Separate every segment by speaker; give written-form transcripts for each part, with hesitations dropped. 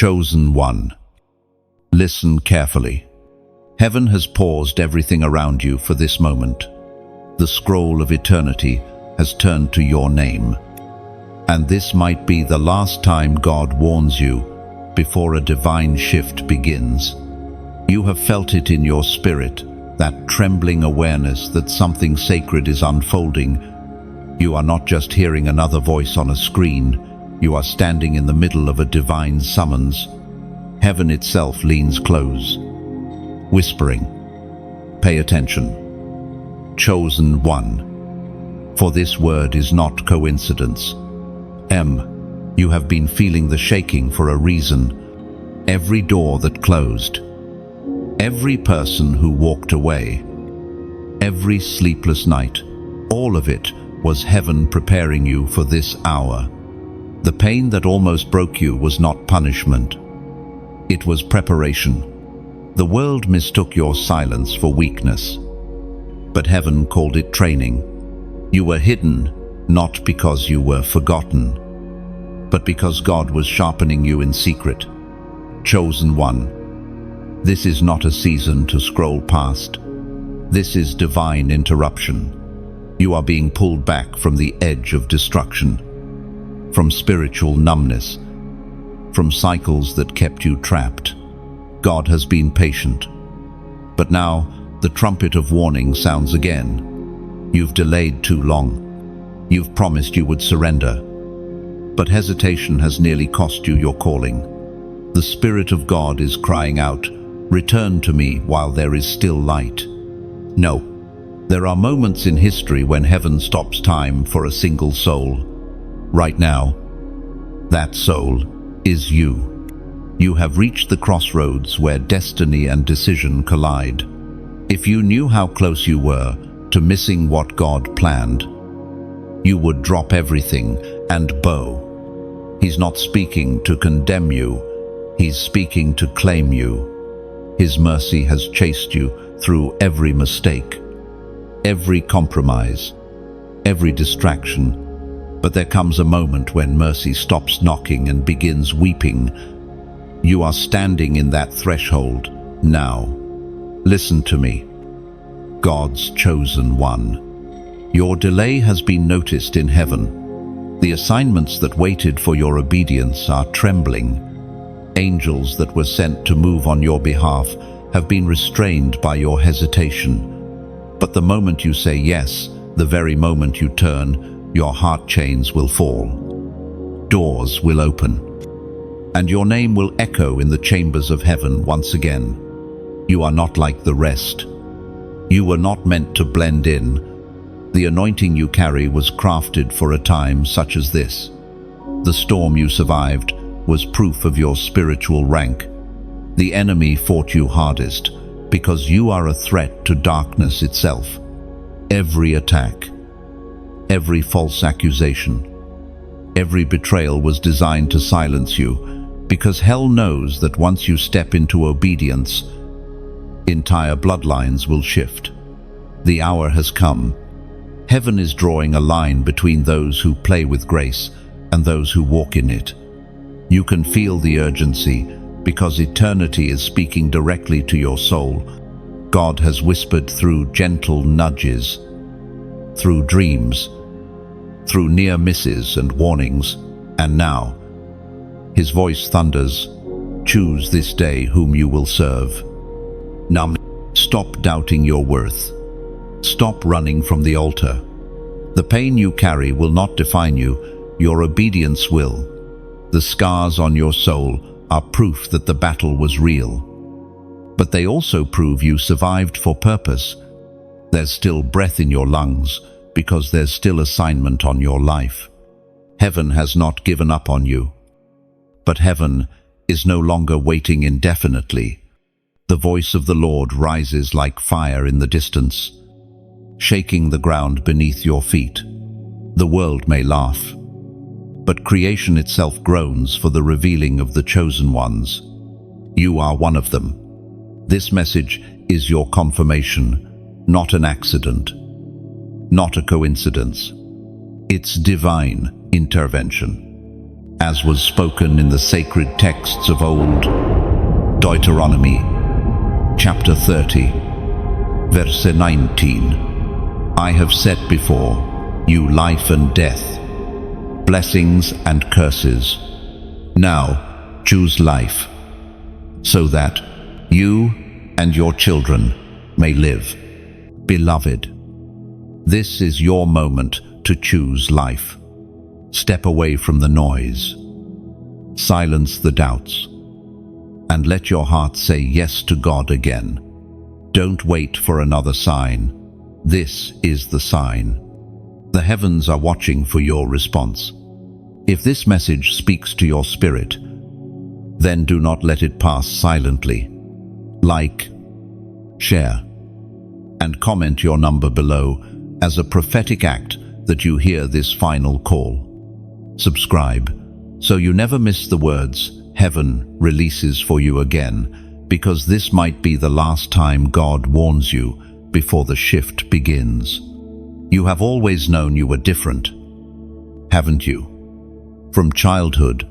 Speaker 1: Chosen one. Listen carefully. Heaven has paused everything around you for this moment. The scroll of eternity has turned to your name. And this might be the last time God warns you before a divine shift begins. You have felt it in your spirit, that trembling awareness that something sacred is unfolding. You are not just hearing another voice on a screen. You are standing in the middle of a divine summons. Heaven itself leans close, whispering, "Pay attention. Chosen one." For this word is not coincidence. You have been feeling the shaking for a reason. Every door that closed, every person who walked away, every sleepless night, all of it was heaven preparing you for this hour. The pain that almost broke you was not punishment. It was preparation. The world mistook your silence for weakness, but heaven called it training. You were hidden, not because you were forgotten, but because God was sharpening you in secret. Chosen one. This is not a season to scroll past. This is divine interruption. You are being pulled back from the edge of destruction, from spiritual numbness, from cycles that kept you trapped. God has been patient. But now, the trumpet of warning sounds again. You've delayed too long. You've promised you would surrender. But hesitation has nearly cost you your calling. The Spirit of God is crying out, "Return to me while there is still light." No, there are moments in history when heaven stops time for a single soul. Right now, that soul is you. You have reached the crossroads where destiny and decision collide. If you knew how close you were to missing what God planned, you would drop everything and bow. He's not speaking to condemn you. He's speaking to claim you. His mercy has chased you through every mistake, every compromise, every distraction. But there comes a moment when mercy stops knocking and begins weeping. You are standing in that threshold now. Listen to me, God's chosen one. Your delay has been noticed in heaven. The assignments that waited for your obedience are trembling. Angels that were sent to move on your behalf have been restrained by your hesitation. But the moment you say yes, the very moment you turn, your heart chains will fall. Doors will open, and your name will echo in the chambers of heaven once again. You are not like the rest. You were not meant to blend in. The anointing you carry was crafted for a time such as this. The storm you survived was proof of your spiritual rank. The enemy fought you hardest because you are a threat to darkness itself. Every attack, every false accusation, every betrayal was designed to silence you, because hell knows that once you step into obedience, entire bloodlines will shift. The hour has come. Heaven is drawing a line between those who play with grace and those who walk in it. You can feel the urgency because eternity is speaking directly to your soul. God has whispered through gentle nudges, through dreams, through near misses and warnings, and now His voice thunders, "Choose this day whom you will serve." Now, stop doubting your worth. Stop running from the altar. The pain you carry will not define you, your obedience will. The scars on your soul are proof that the battle was real. But they also prove you survived for purpose. There's still breath in your lungs because there's still assignment on your life. Heaven has not given up on you. But heaven is no longer waiting indefinitely. The voice of the Lord rises like fire in the distance, shaking the ground beneath your feet. The world may laugh, but creation itself groans for the revealing of the chosen ones. You are one of them. This message is your confirmation, not an accident, not a coincidence. It's divine intervention. as was spoken in the sacred texts of old. Deuteronomy, chapter 30, verse 19. I have set before you life and death, blessings and curses. Now choose life, so that you and your children may live. Beloved, this is your moment to choose life. Step away from the noise, silence the doubts, and let your heart say yes to God again. Don't wait for another sign. This is the sign. The heavens are watching for your response. If this message speaks to your spirit, then do not let it pass silently. Like, share, and comment your number below as a prophetic act that you hear this final call. Subscribe so you never miss the words heaven releases for you again, because this might be the last time God warns you before the shift begins. You have always known you were different, haven't you? From childhood,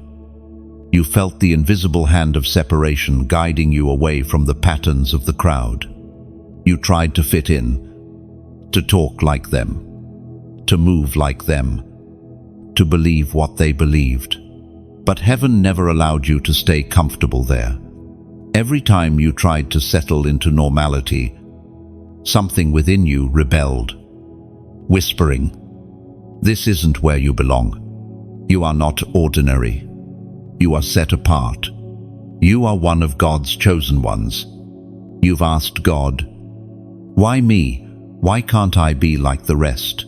Speaker 1: you felt the invisible hand of separation guiding you away from the patterns of the crowd. You tried to fit in, to talk like them, to move like them, to believe what they believed. But heaven never allowed you to stay comfortable there. Every time you tried to settle into normality, something within you rebelled, whispering, "This isn't where you belong. You are not ordinary. You are set apart. You are one of God's chosen ones." You've asked God, "Why me? Why can't I be like the rest?"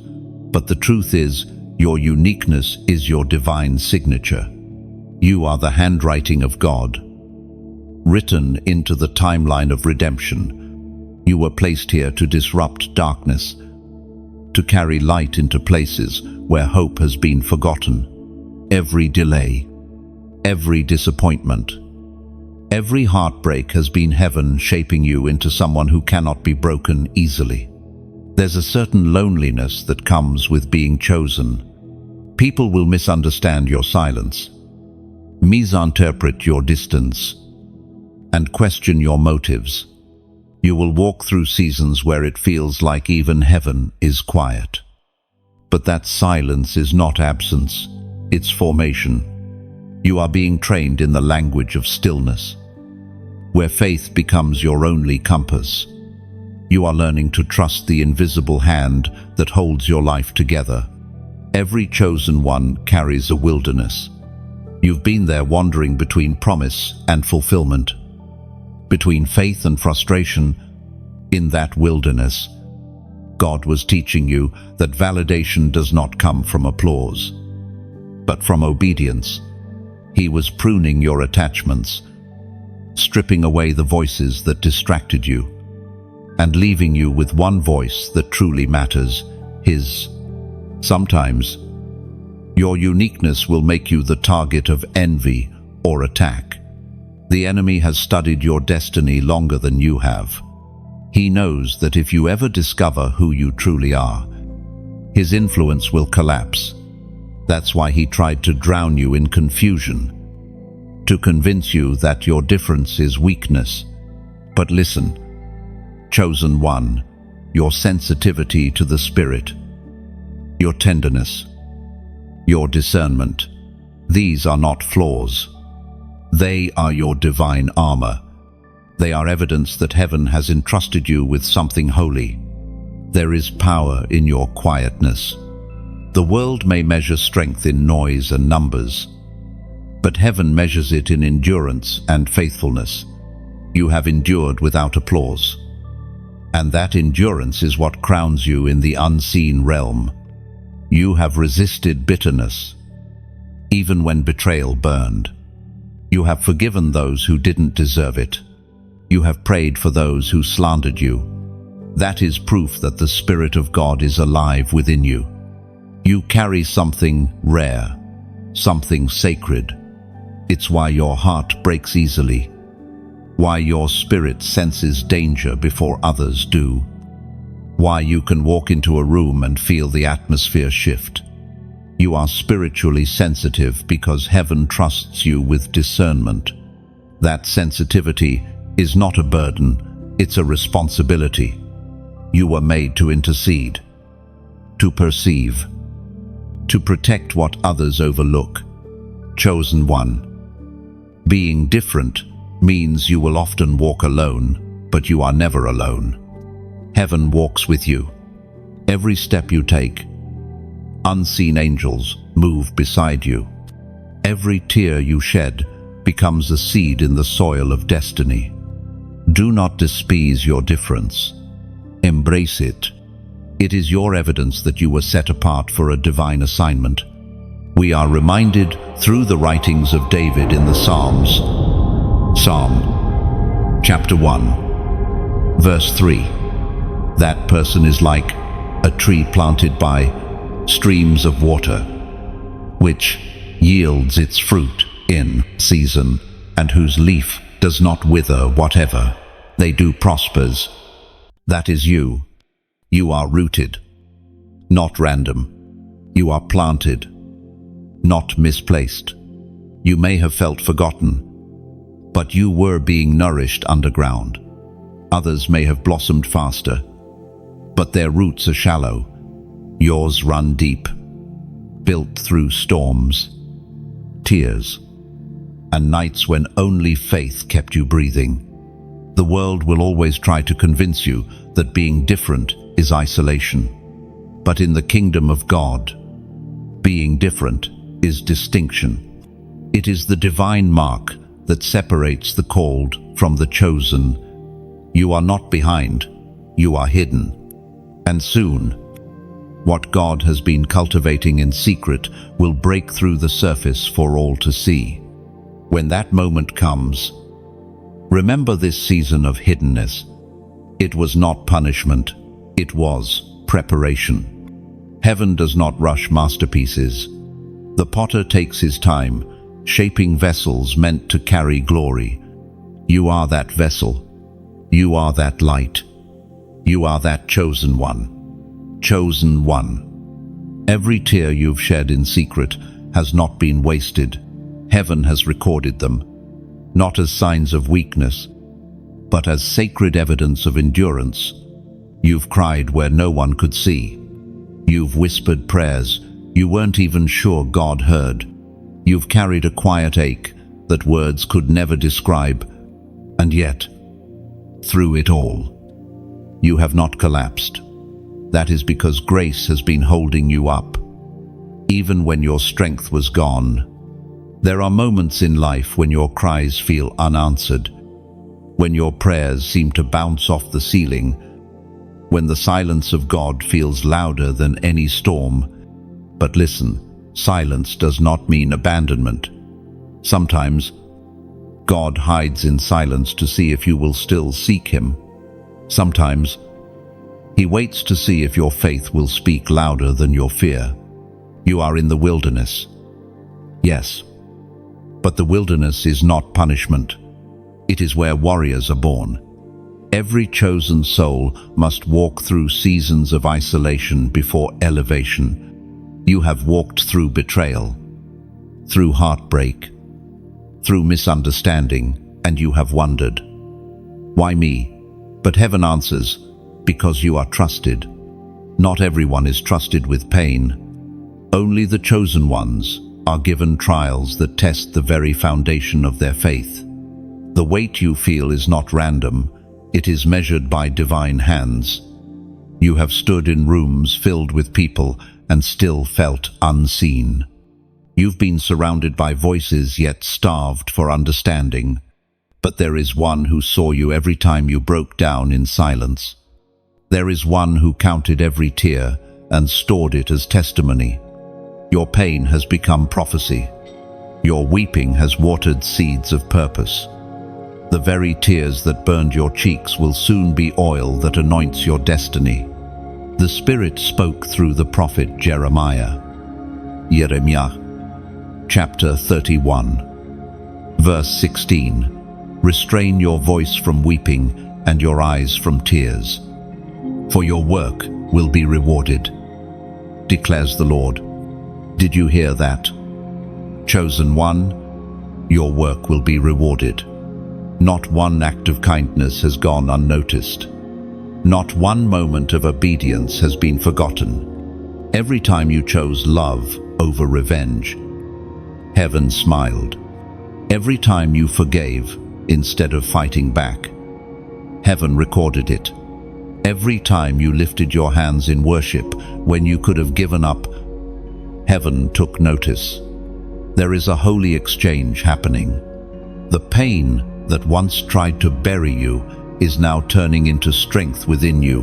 Speaker 1: But the truth is, your uniqueness is your divine signature. You are the handwriting of God, written into the timeline of redemption. You were placed here to disrupt darkness, to carry light into places where hope has been forgotten. Every delay, every disappointment, every heartbreak has been heaven shaping you into someone who cannot be broken easily. There's a certain loneliness that comes with being chosen. People will misunderstand your silence, misinterpret your distance, and question your motives. You will walk through seasons where it feels like even heaven is quiet. But that silence is not absence, it's formation. You are being trained in the language of stillness, where faith becomes your only compass. You are learning to trust the invisible hand that holds your life together. Every chosen one carries a wilderness. You've been there wandering between promise and fulfillment, between faith and frustration. In that wilderness, God was teaching you that validation does not come from applause, but from obedience. He was pruning your attachments, stripping away the voices that distracted you, and leaving you with one voice that truly matters, His. Sometimes, your uniqueness will make you the target of envy or attack. The enemy has studied your destiny longer than you have. He knows that if you ever discover who you truly are, his influence will collapse. That's why he tried to drown you in confusion, to convince you that your difference is weakness. But listen, chosen one, your sensitivity to the Spirit, your tenderness, your discernment, these are not flaws. They are your divine armor. They are evidence that heaven has entrusted you with something holy. There is power in your quietness. The world may measure strength in noise and numbers, but heaven measures it in endurance and faithfulness. You have endured without applause, and that endurance is what crowns you in the unseen realm. You have resisted bitterness, even when betrayal burned. You have forgiven those who didn't deserve it. You have prayed for those who slandered you. That is proof that the Spirit of God is alive within you. You carry something rare, something sacred. It's why your heart breaks easily, why your spirit senses danger before others do, why you can walk into a room and feel the atmosphere shift. You are spiritually sensitive because heaven trusts you with discernment. That sensitivity is not a burden, it's a responsibility. You were made to intercede, to perceive, to protect what others overlook. Chosen one. Being different means you will often walk alone, but you are never alone. Heaven walks with you. Every step you take, unseen angels move beside you. Every tear you shed becomes a seed in the soil of destiny. Do not despise your difference. Embrace it. It is your evidence that you were set apart for a divine assignment. We are reminded through the writings of David in the Psalms. Psalm chapter 1, verse 3. That person is like a tree planted by streams of water, which yields its fruit in season, and whose leaf does not wither. Whatever they do prospers. That is you. You are rooted, not random. You are planted, not misplaced. You may have felt forgotten, but you were being nourished underground. Others may have blossomed faster, but their roots are shallow. Yours run deep, built through storms, tears, and nights when only faith kept you breathing. The world will always try to convince you that being different is isolation. But in the kingdom of God, being different is distinction. It is the divine mark that separates the called from the chosen. You are not behind, you are hidden. And soon, what God has been cultivating in secret will break through the surface for all to see. When that moment comes, remember this season of hiddenness. It was not punishment, it was preparation. Heaven does not rush masterpieces. The potter takes his time, shaping vessels meant to carry glory. You are that vessel. You are that light. You are that chosen one. Chosen one. Every tear you've shed in secret has not been wasted. Heaven has recorded them, not as signs of weakness, but as sacred evidence of endurance. You've cried where no one could see. You've whispered prayers you weren't even sure God heard. You've carried a quiet ache that words could never describe, and yet, through it all, you have not collapsed. That is because grace has been holding you up, even when your strength was gone. There are moments in life when your cries feel unanswered, when your prayers seem to bounce off the ceiling, when the silence of God feels louder than any storm. But listen, silence does not mean abandonment. Sometimes, God hides in silence to see if you will still seek Him. Sometimes, He waits to see if your faith will speak louder than your fear. You are in the wilderness. Yes, but the wilderness is not punishment. It is where warriors are born. Every chosen soul must walk through seasons of isolation before elevation. You have walked through betrayal, through heartbreak, through misunderstanding, and you have wondered, why me? But heaven answers, because you are trusted. Not everyone is trusted with pain. Only the chosen ones are given trials that test the very foundation of their faith. The weight you feel is not random, it is measured by divine hands. You have stood in rooms filled with people and still felt unseen. You've been surrounded by voices yet starved for understanding. But there is one who saw you every time you broke down in silence. There is one who counted every tear and stored it as testimony. Your pain has become prophecy. Your weeping has watered seeds of purpose. The very tears that burned your cheeks will soon be oil that anoints your destiny. The Spirit spoke through the prophet Jeremiah. Chapter 31, verse 16. Restrain your voice from weeping and your eyes from tears, for your work will be rewarded, declares the Lord. Did you hear that? Chosen one, your work will be rewarded. Not one act of kindness has gone unnoticed. Not one moment of obedience has been forgotten. Every time you chose love over revenge, heaven smiled. Every time you forgave instead of fighting back, heaven recorded it. Every time you lifted your hands in worship when you could have given up, heaven took notice. There is a holy exchange happening. The pain that once tried to bury you is now turning into strength within you.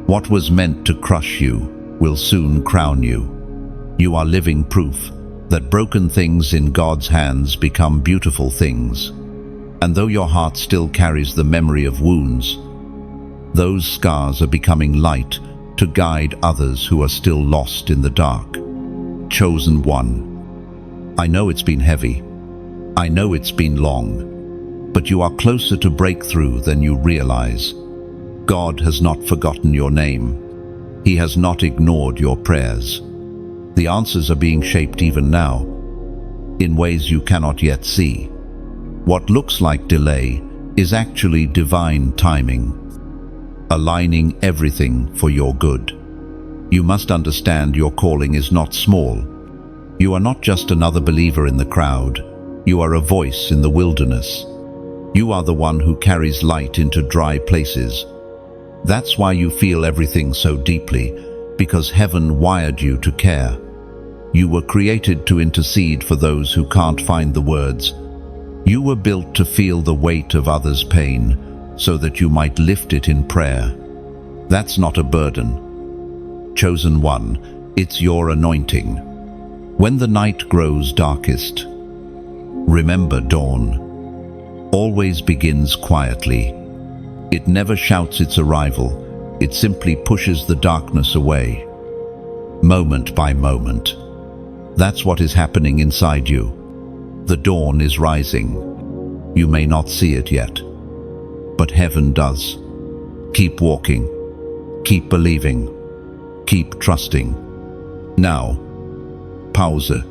Speaker 1: What was meant to crush you will soon crown you. You are living proof that broken things in God's hands become beautiful things. And though your heart still carries the memory of wounds, those scars are becoming light to guide others who are still lost in the dark. Chosen one, I know it's been heavy. I know it's been long, but you are closer to breakthrough than you realize. God has not forgotten your name. He has not ignored your prayers. The answers are being shaped even now, in ways you cannot yet see. What looks like delay is actually divine timing, aligning everything for your good. You must understand your calling is not small. You are not just another believer in the crowd. You are a voice in the wilderness. You are the one who carries light into dry places. That's why you feel everything so deeply, because heaven wired you to care. You were created to intercede for those who can't find the words. You were built to feel the weight of others' pain, so that you might lift it in prayer. That's not a burden. Chosen one, it's your anointing. When the night grows darkest, remember dawn always begins quietly. It never shouts its arrival. It simply pushes the darkness away, moment by moment. That's what is happening inside you. The dawn is rising. You may not see it yet, but heaven does. Keep walking. Keep believing. Keep trusting. Now, pause.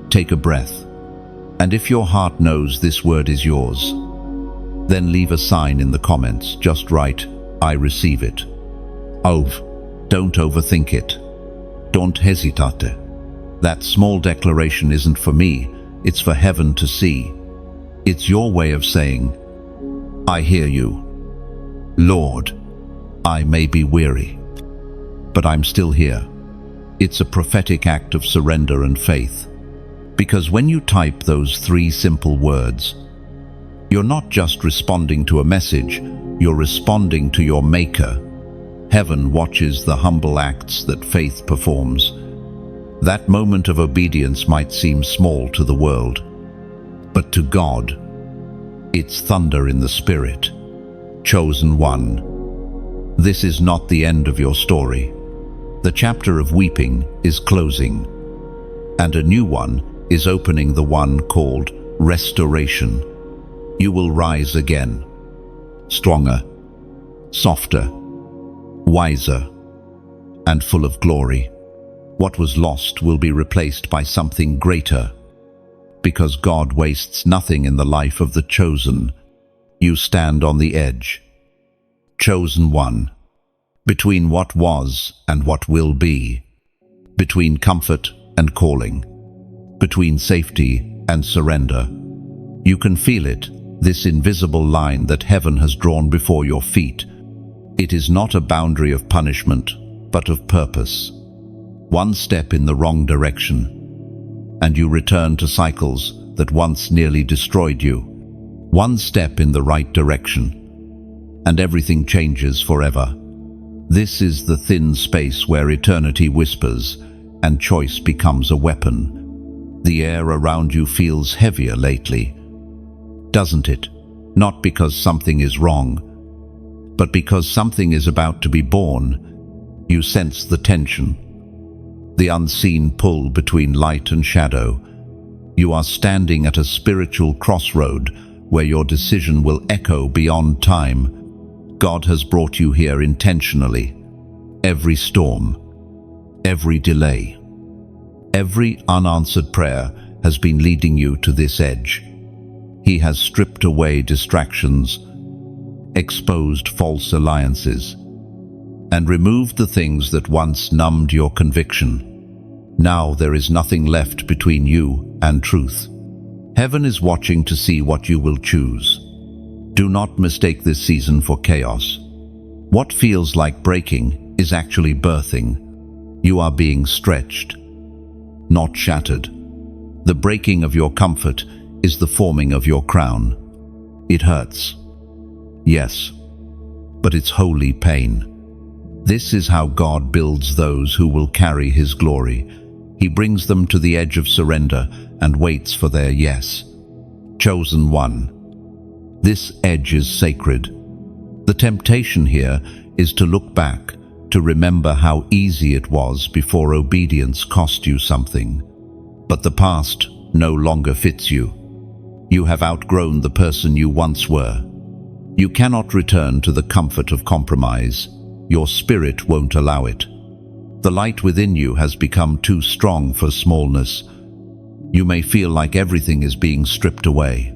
Speaker 1: Take a breath. And if your heart knows this word is yours, then leave a sign in the comments. Just write, I receive it. Don't overthink it. Don't hesitate. That small declaration isn't for me, it's for heaven to see. It's your way of saying, I hear you. Lord, I may be weary, but I'm still here. It's a prophetic act of surrender and faith. Because when you type those 3 simple words, you're not just responding to a message, you're responding to your Maker. Heaven watches the humble acts that faith performs. That moment of obedience might seem small to the world, but to God, it's thunder in the spirit. Chosen one, this is not the end of your story. The chapter of weeping is closing, and a new one is opening, the one called restoration. You will rise again, stronger, softer, wiser, and full of glory. What was lost will be replaced by something greater. Because God wastes nothing in the life of the chosen, you stand on the edge. Chosen one, between what was and what will be, between comfort and calling, between safety and surrender. You can feel it, this invisible line that heaven has drawn before your feet. It is not a boundary of punishment, but of purpose. One step in the wrong direction, and you return to cycles that once nearly destroyed you. One step in the right direction, and everything changes forever. This is the thin space where eternity whispers, and choice becomes a weapon. The air around you feels heavier lately, doesn't it? Not because something is wrong, but because something is about to be born. You sense the tension, the unseen pull between light and shadow. You are standing at a spiritual crossroad where your decision will echo beyond time. God has brought you here intentionally. Every storm, every delay, Every unanswered prayer has been leading you to this edge. He has stripped away distractions, exposed false alliances, and removed the things that once numbed your conviction. Now there is nothing left between you and truth. Heaven is watching to see what you will choose. Do not mistake this season for chaos. What feels like breaking is actually birthing. You are being stretched, not shattered. The breaking of your comfort is the forming of your crown. It hurts. Yes, but it's holy pain. This is how God builds those who will carry His glory. He brings them to the edge of surrender and waits for their yes. Chosen one. This edge is sacred. The temptation here is to look back, to remember how easy it was before obedience cost you something. But the past no longer fits you. You have outgrown the person you once were. You cannot return to the comfort of compromise. Your spirit won't allow it. The light within you has become too strong for smallness. You may feel like everything is being stripped away.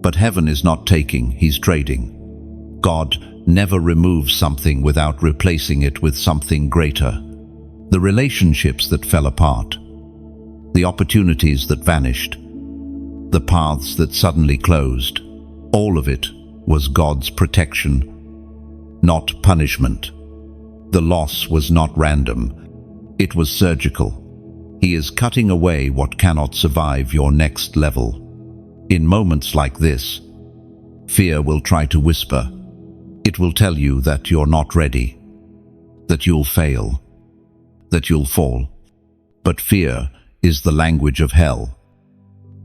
Speaker 1: But heaven is not taking, He's trading. God never removes something without replacing it with something greater. The relationships that fell apart, the opportunities that vanished, the paths that suddenly closed, all of it was God's protection, not punishment. The loss was not random. It was surgical. He is cutting away what cannot survive your next level. In moments like this, fear will try to whisper. It will tell you that you're not ready, that you'll fail, that you'll fall. But fear is the language of hell,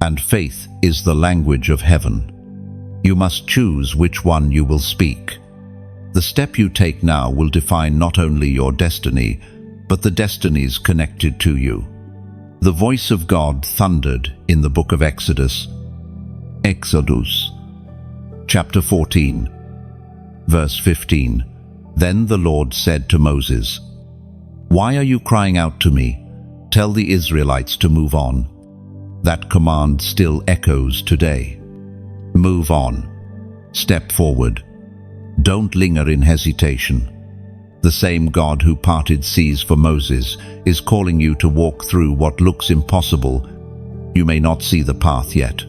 Speaker 1: and faith is the language of heaven. You must choose which one you will speak. The step you take now will define not only your destiny, but the destinies connected to you. The voice of God thundered in the book of Exodus, chapter 14, verse 15. Then the Lord said to Moses, "Why are you crying out to me? Tell the Israelites to move on." That command still echoes today. Move on. Step forward. Don't linger in hesitation. The same God who parted seas for Moses is calling you to walk through what looks impossible. You may not see the path yet,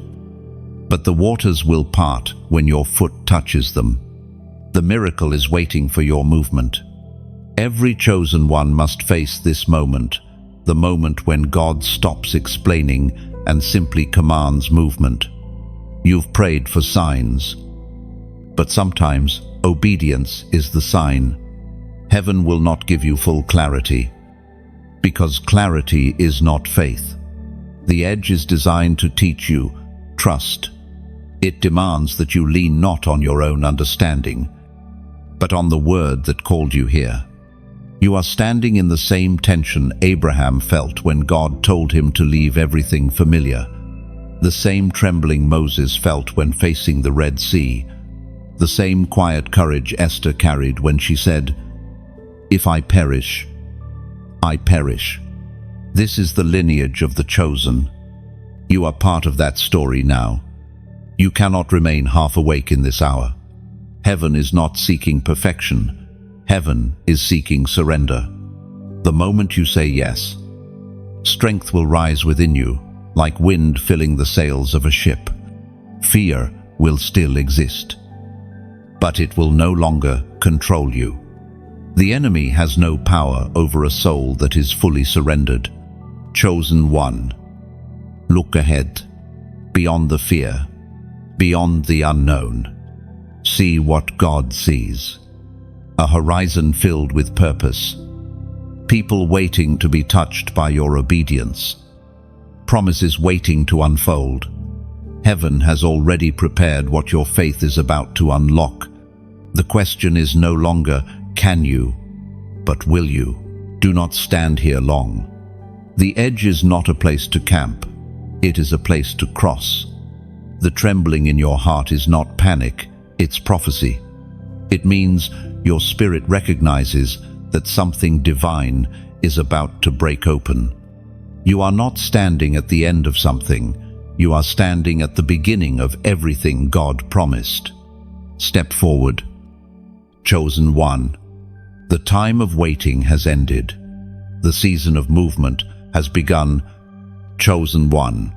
Speaker 1: but the waters will part when your foot touches them. The miracle is waiting for your movement. Every chosen one must face this moment, the moment when God stops explaining and simply commands movement. You've prayed for signs, but sometimes obedience is the sign. Heaven will not give you full clarity, because clarity is not faith. The edge is designed to teach you trust. It demands that you lean not on your own understanding, but on the word that called you here. You are standing in the same tension Abraham felt when God told him to leave everything familiar, the same trembling Moses felt when facing the Red Sea, the same quiet courage Esther carried when she said, "If I perish, I perish." This is the lineage of the chosen. You are part of that story now. You cannot remain half awake in this hour. Heaven is not seeking perfection. Heaven is seeking surrender. The moment you say yes, strength will rise within you, like wind filling the sails of a ship. Fear will still exist, but it will no longer control you. The enemy has no power over a soul that is fully surrendered. Chosen one, look ahead, beyond the fear, beyond the unknown. See what God sees. A horizon filled with purpose. People waiting to be touched by your obedience. Promises waiting to unfold. Heaven has already prepared what your faith is about to unlock. The question is no longer, can you, but will you? Do not stand here long. The edge is not a place to camp. It is a place to cross. The trembling in your heart is not panic, it's prophecy. It means your spirit recognizes that something divine is about to break open. You are not standing at the end of something. You are standing at the beginning of everything God promised. Step forward. Chosen one. The time of waiting has ended. The season of movement has begun. Chosen one.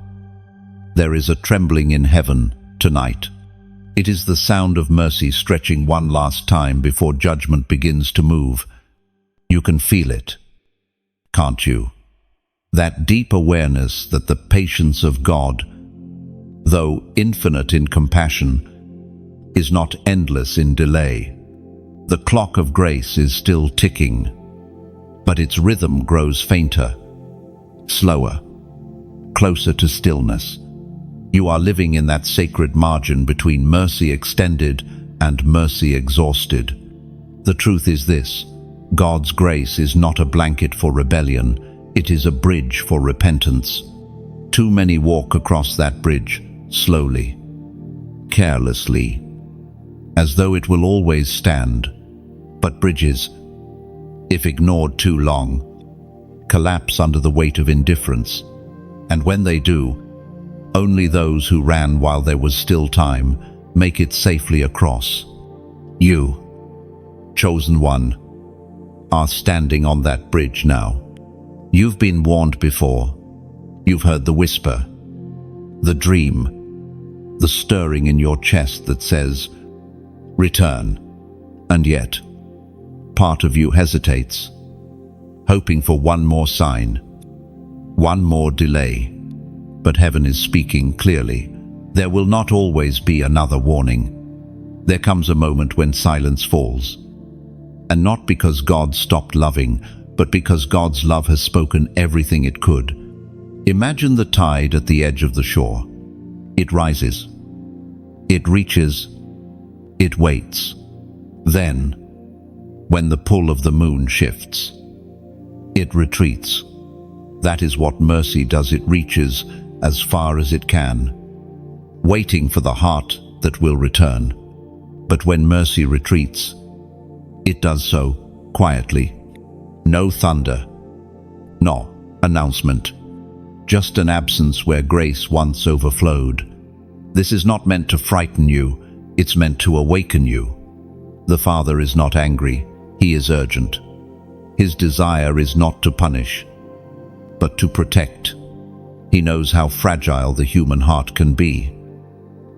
Speaker 1: There is a trembling in heaven tonight. It is the sound of mercy stretching one last time before judgment begins to move. You can feel it, can't you? That deep awareness that the patience of God, though infinite in compassion, is not endless in delay. The clock of grace is still ticking, but its rhythm grows fainter, slower, closer to stillness. You are living in that sacred margin between mercy extended and mercy exhausted. The truth is this: God's grace is not a blanket for rebellion, it is a bridge for repentance. Too many walk across that bridge, slowly, carelessly, as though it will always stand. But bridges, if ignored too long, collapse under the weight of indifference. And when they do, only those who ran while there was still time make it safely across. You, chosen one, are standing on that bridge now. You've been warned before. You've heard the whisper, the dream, the stirring in your chest that says, "Return." And yet, part of you hesitates, hoping for one more sign, one more delay. But heaven is speaking clearly. There will not always be another warning. There comes a moment when silence falls. And not because God stopped loving, but because God's love has spoken everything it could. Imagine the tide at the edge of the shore. It rises. It reaches. It waits. Then, when the pull of the moon shifts, it retreats. That is what mercy does. It reaches as far as it can, waiting for the heart that will return. But when mercy retreats, it does so quietly. No thunder, no announcement, just an absence where grace once overflowed. This is not meant to frighten you, it's meant to awaken you. The Father is not angry, he is urgent. His desire is not to punish, but to protect. He knows how fragile the human heart can be,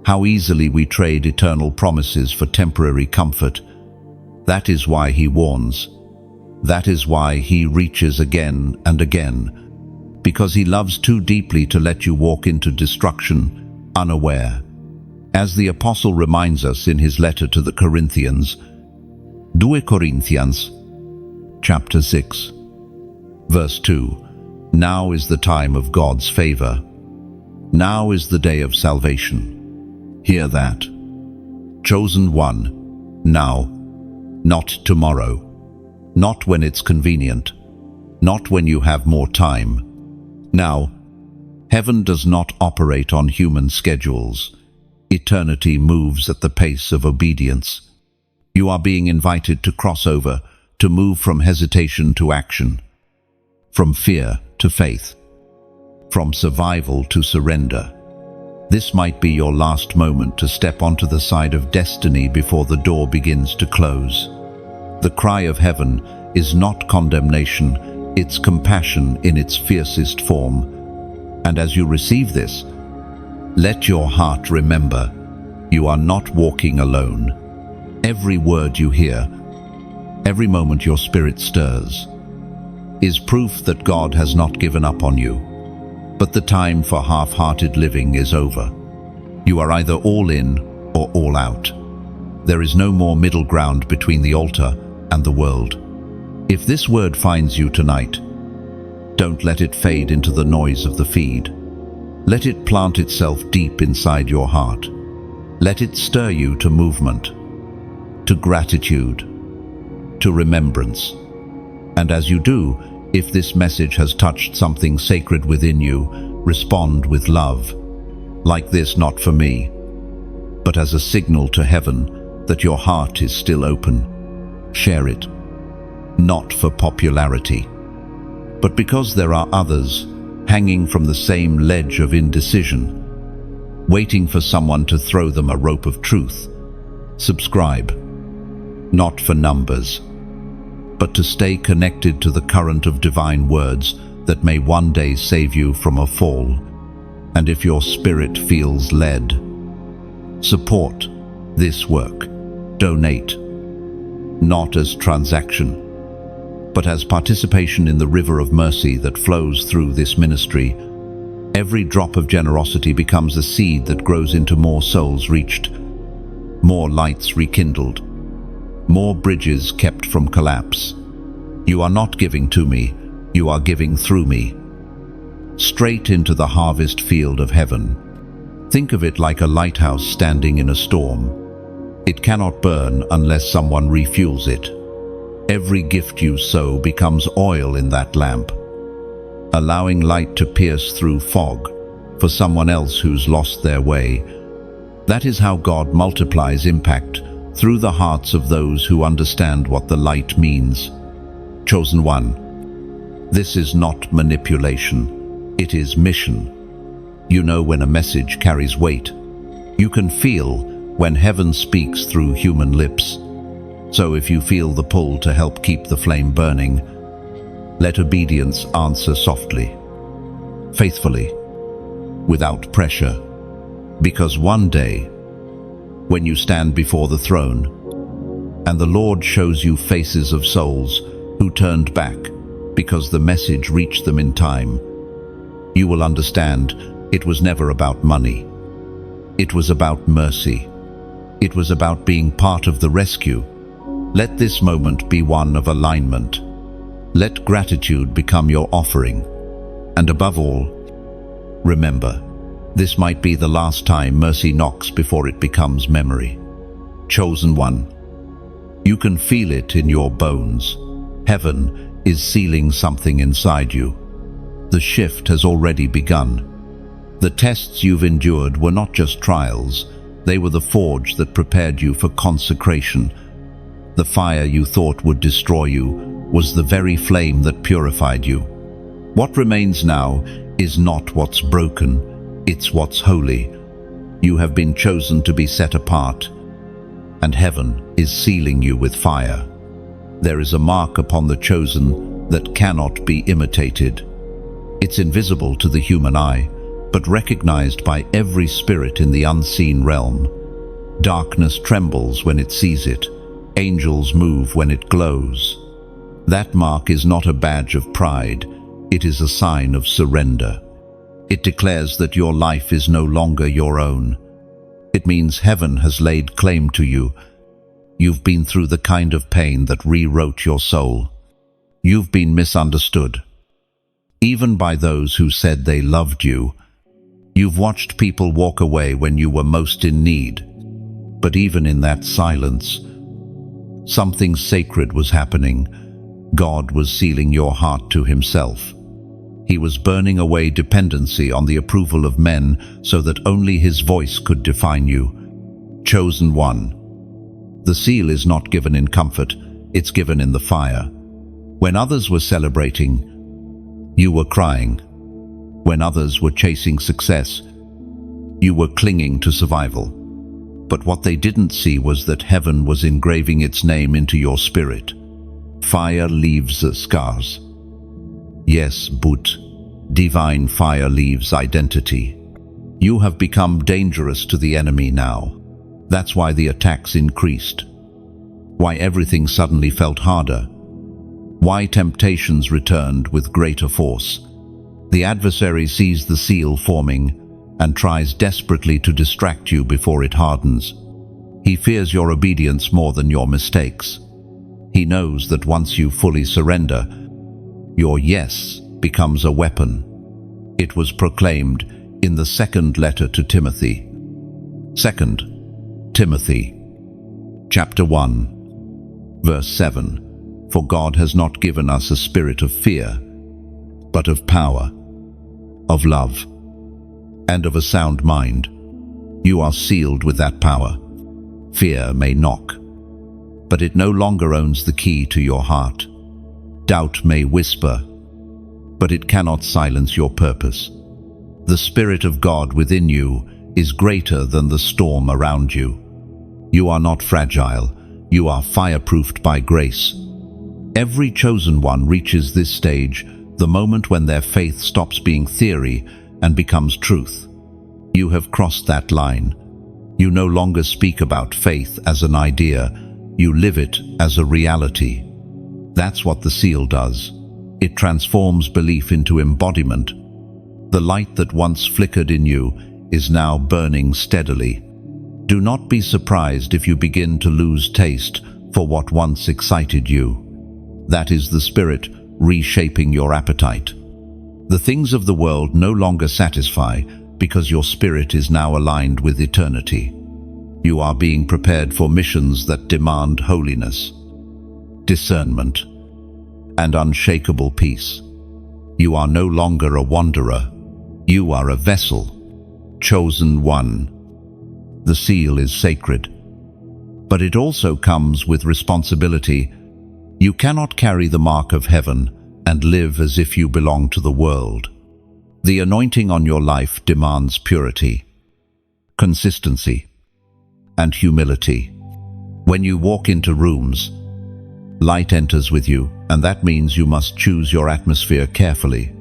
Speaker 1: how easily we trade eternal promises for temporary comfort. That is why he warns. That is why he reaches again and again, because he loves too deeply to let you walk into destruction unaware. As the Apostle reminds us in his letter to the Corinthians, 2 Corinthians, chapter 6, verse 2, "Now is the time of God's favor. Now is the day of salvation." Hear that. Chosen one, now, not tomorrow, not when it's convenient, not when you have more time. Now, heaven does not operate on human schedules. Eternity moves at the pace of obedience. You are being invited to cross over, to move from hesitation to action, from fear to faith, from survival to surrender. This might be your last moment to step onto the side of destiny before the door begins to close. The cry of heaven is not condemnation, it's compassion in its fiercest form. And as you receive this, let your heart remember, you are not walking alone. Every word you hear, every moment your spirit stirs, is proof that God has not given up on you. But the time for half-hearted living is over. You are either all in or all out. There is no more middle ground between the altar and the world. If this word finds you tonight, don't let it fade into the noise of the feed. Let it plant itself deep inside your heart. Let it stir you to movement, to gratitude, to remembrance. And as you do, if this message has touched something sacred within you, respond with love. Like this, not for me, but as a signal to heaven that your heart is still open. Share it, not for popularity, but because there are others hanging from the same ledge of indecision, waiting for someone to throw them a rope of truth. Subscribe, not for numbers, but to stay connected to the current of divine words that may one day save you from a fall. And if your spirit feels led, support this work. Donate, not as transaction, but as participation in the river of mercy that flows through this ministry. Every drop of generosity becomes a seed that grows into more souls reached, more lights rekindled, more bridges kept from collapse. You are not giving to me, you are giving through me, straight into the harvest field of heaven. Think of it like a lighthouse standing in a storm. It cannot burn unless someone refuels it. Every gift you sow becomes oil in that lamp, allowing light to pierce through fog for someone else who's lost their way. That is how God multiplies impact through the hearts of those who understand what the light means. Chosen one, this is not manipulation, it is mission. You know when a message carries weight. You can feel when heaven speaks through human lips. So if you feel the pull to help keep the flame burning, let obedience answer softly, faithfully, without pressure. Because one day, when you stand before the throne, and the Lord shows you faces of souls who turned back because the message reached them in time, you will understand it was never about money. It was about mercy. It was about being part of the rescue. Let this moment be one of alignment. Let gratitude become your offering. And above all, remember, this might be the last time mercy knocks before it becomes memory. Chosen one, you can feel it in your bones. Heaven is sealing something inside you. The shift has already begun. The tests you've endured were not just trials, they were the forge that prepared you for consecration. The fire you thought would destroy you was the very flame that purified you. What remains now is not what's broken, it's what's holy. You have been chosen to be set apart, and heaven is sealing you with fire. There is a mark upon the chosen that cannot be imitated. It's invisible to the human eye, but recognized by every spirit in the unseen realm. Darkness trembles when it sees it. Angels move when it glows. That mark is not a badge of pride, it is a sign of surrender. It declares that your life is no longer your own. It means heaven has laid claim to you. You've been through the kind of pain that rewrote your soul. You've been misunderstood, even by those who said they loved you. You've watched people walk away when you were most in need. But even in that silence, something sacred was happening. God was sealing your heart to Himself. He was burning away dependency on the approval of men so that only His voice could define you. Chosen one. The seal is not given in comfort, it's given in the fire. When others were celebrating, you were crying. When others were chasing success, you were clinging to survival. But what they didn't see was that heaven was engraving its name into your spirit. Fire leaves scars. Yes, but divine fire leaves identity. You have become dangerous to the enemy now. That's why the attacks increased. Why everything suddenly felt harder. Why temptations returned with greater force. The adversary sees the seal forming and tries desperately to distract you before it hardens. He fears your obedience more than your mistakes. He knows that once you fully surrender, your yes becomes a weapon. It was proclaimed in the second letter to Timothy. 2 Timothy, chapter 1, verse 7. For God has not given us a spirit of fear, but of power, of love, and of a sound mind. You are sealed with that power. Fear may knock, but it no longer owns the key to your heart. Doubt may whisper, but it cannot silence your purpose. The Spirit of God within you is greater than the storm around you. You are not fragile. You are fireproofed by grace. Every chosen one reaches this stage, the moment when their faith stops being theory and becomes truth. You have crossed that line. You no longer speak about faith as an idea. You live it as a reality. That's what the seal does. It transforms belief into embodiment. The light that once flickered in you is now burning steadily. Do not be surprised if you begin to lose taste for what once excited you. That is the Spirit reshaping your appetite. The things of the world no longer satisfy because your spirit is now aligned with eternity. You are being prepared for missions that demand holiness, discernment, and unshakable peace. You are no longer a wanderer. You are a vessel, chosen one. The seal is sacred, but it also comes with responsibility. You cannot carry the mark of heaven and live as if you belong to the world. The anointing on your life demands purity, consistency, and humility. When you walk into rooms, light enters with you, and that means you must choose your atmosphere carefully.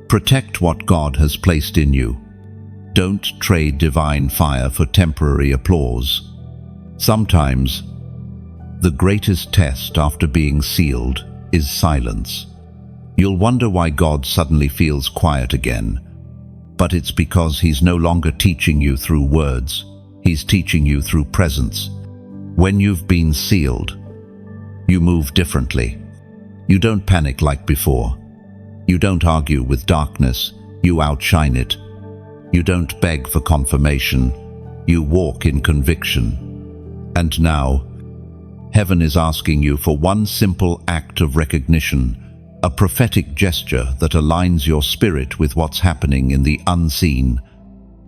Speaker 1: Protect what God has placed in you. Don't trade divine fire for temporary applause. Sometimes, the greatest test after being sealed is silence. You'll wonder why God suddenly feels quiet again. But it's because He's no longer teaching you through words. He's teaching you through presence. When you've been sealed, you move differently. You don't panic like before. You don't argue with darkness. You outshine it. You don't beg for confirmation. You walk in conviction. And now, heaven is asking you for one simple act of recognition, a prophetic gesture that aligns your spirit with what's happening in the unseen.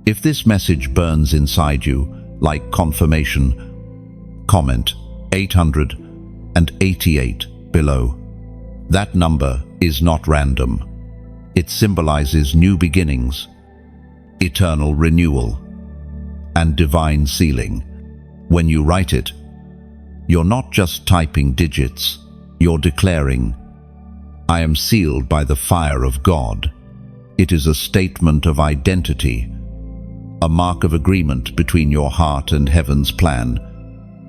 Speaker 1: If this message burns inside you like confirmation, comment 888 below. That number is not random. It symbolizes new beginnings, eternal renewal, and divine sealing. When you write it, you're not just typing digits, you're declaring, I am sealed by the fire of God. It is a statement of identity, a mark of agreement between your heart and heaven's plan.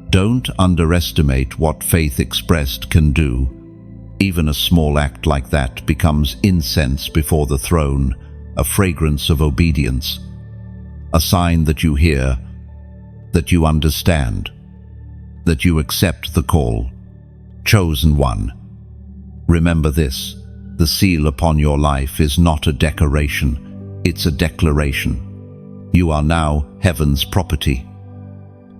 Speaker 1: Don't underestimate what faith expressed can do. Even a small act like that becomes incense before the throne, a fragrance of obedience, a sign that you hear, that you understand, that you accept the call. Chosen one. Remember this, the seal upon your life is not a decoration, it's a declaration. You are now heaven's property,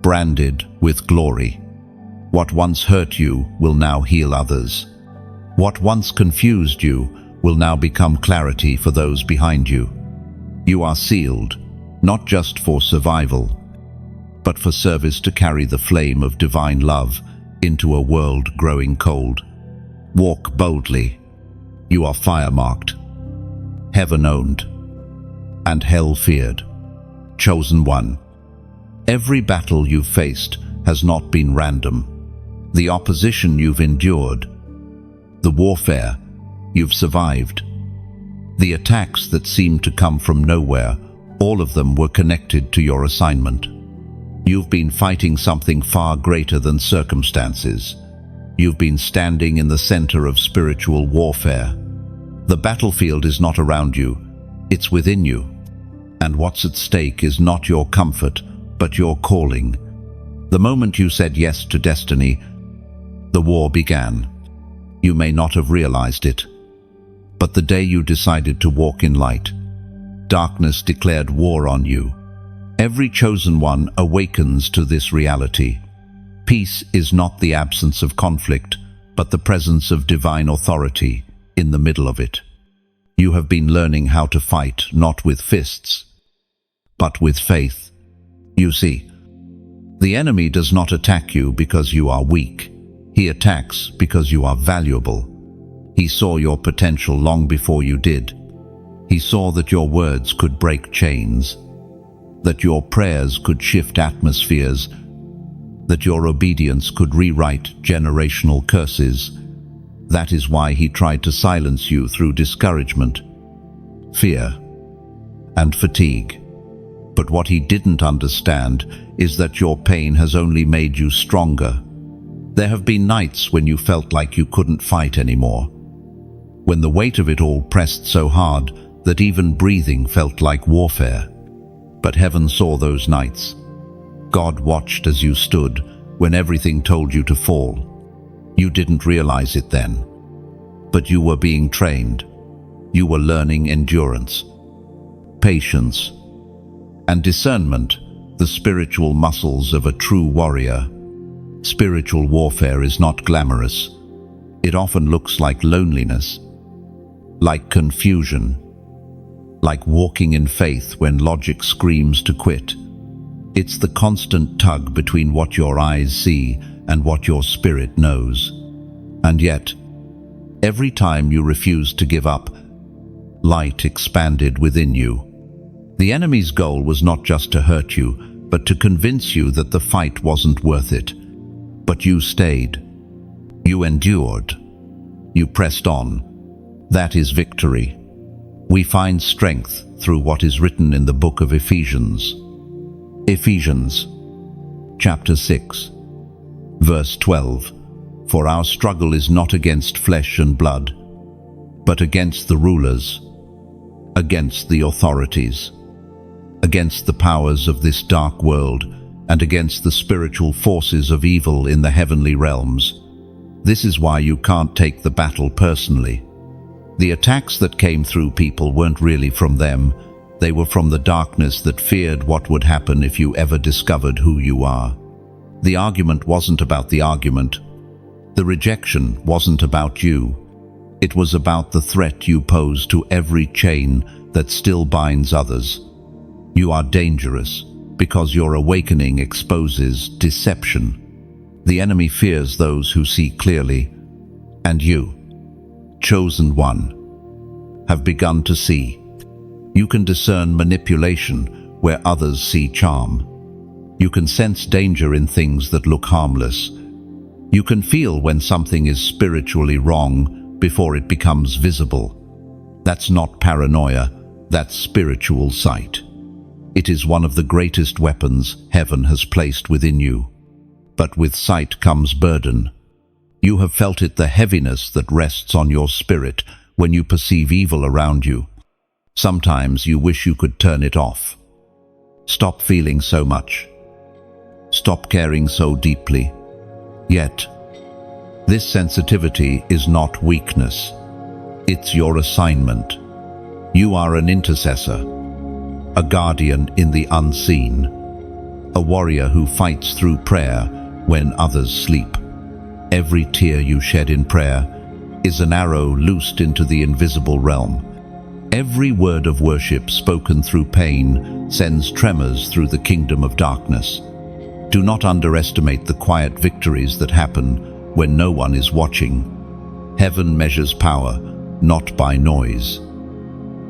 Speaker 1: branded with glory. What once hurt you will now heal others. What once confused you will now become clarity for those behind you. You are sealed, not just for survival, but for service to carry the flame of divine love into a world growing cold. Walk boldly. You are fire-marked, heaven-owned, and hell-feared. Chosen one. Every battle you've faced has not been random. The opposition you've endured, the warfare you've survived, the attacks that seemed to come from nowhere, all of them were connected to your assignment. You've been fighting something far greater than circumstances. You've been standing in the center of spiritual warfare. The battlefield is not around you, it's within you. And what's at stake is not your comfort, but your calling. The moment you said yes to destiny, the war began. You may not have realized it, but the day you decided to walk in light, darkness declared war on you. Every chosen one awakens to this reality. Peace is not the absence of conflict, but the presence of divine authority in the middle of it. You have been learning how to fight not with fists, but with faith. You see, the enemy does not attack you because you are weak. He attacks because you are valuable. He saw your potential long before you did. He saw that your words could break chains, that your prayers could shift atmospheres, that your obedience could rewrite generational curses. That is why he tried to silence you through discouragement, fear, and fatigue. But what he didn't understand is that your pain has only made you stronger. There have been nights when you felt like you couldn't fight anymore, when the weight of it all pressed so hard that even breathing felt like warfare. But heaven saw those nights. God watched as you stood when everything told you to fall. You didn't realize it then, but you were being trained. You were learning endurance, patience, and discernment, the spiritual muscles of a true warrior. Spiritual warfare is not glamorous. It often looks like loneliness, like confusion, like walking in faith when logic screams to quit. It's the constant tug between what your eyes see and what your spirit knows. And yet, every time you refused to give up, light expanded within you. The enemy's goal was not just to hurt you, but to convince you that the fight wasn't worth it. But you stayed. You endured. You pressed on. That is victory. We find strength through what is written in the book of Ephesians. Ephesians, chapter 6, verse 12. For our struggle is not against flesh and blood, but against the rulers, against the authorities, against the powers of this dark world, and against the spiritual forces of evil in the heavenly realms. This is why you can't take the battle personally. The attacks that came through people weren't really from them. They were from the darkness that feared what would happen if you ever discovered who you are. The argument wasn't about the argument. The rejection wasn't about you. It was about the threat you pose to every chain that still binds others. You are dangerous because your awakening exposes deception. The enemy fears those who see clearly, and you, chosen one, have begun to see. You can discern manipulation where others see charm. You can sense danger in things that look harmless. You can feel when something is spiritually wrong before it becomes visible. That's not paranoia, that's spiritual sight. It is one of the greatest weapons heaven has placed within you. But with sight comes burden. You have felt it, the heaviness that rests on your spirit when you perceive evil around you. Sometimes you wish you could turn it off. Stop feeling so much. Stop caring so deeply. Yet, this sensitivity is not weakness. It's your assignment. You are an intercessor, a guardian in the unseen, a warrior who fights through prayer when others sleep. Every tear you shed in prayer is an arrow loosed into the invisible realm. Every word of worship spoken through pain sends tremors through the kingdom of darkness. Do not underestimate the quiet victories that happen when no one is watching. Heaven measures power not by noise,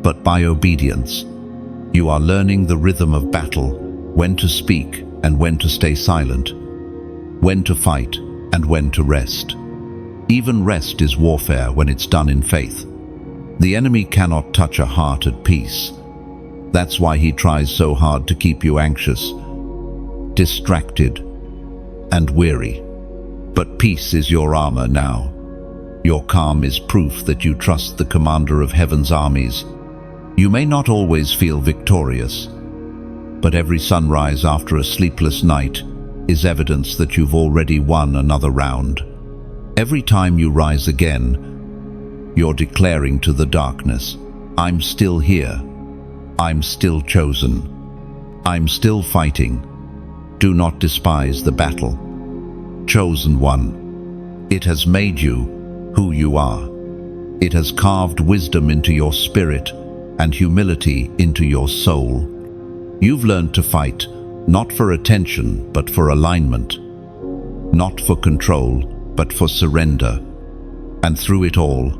Speaker 1: but by obedience. You are learning the rhythm of battle, when to speak and when to stay silent, when to fight and when to rest. Even rest is warfare when it's done in faith. The enemy cannot touch a heart at peace. That's why he tries so hard to keep you anxious, distracted, and weary. But peace is your armor now. Your calm is proof that you trust the commander of heaven's armies. You may not always feel victorious, but every sunrise after a sleepless night is evidence that you've already won another round. Every time you rise again, you're declaring to the darkness, I'm still here. I'm still chosen. I'm still fighting. Do not despise the battle. Chosen one. It has made you who you are. It has carved wisdom into your spirit and humility into your soul. You've learned to fight, not for attention, but for alignment. Not for control, but for surrender. And through it all,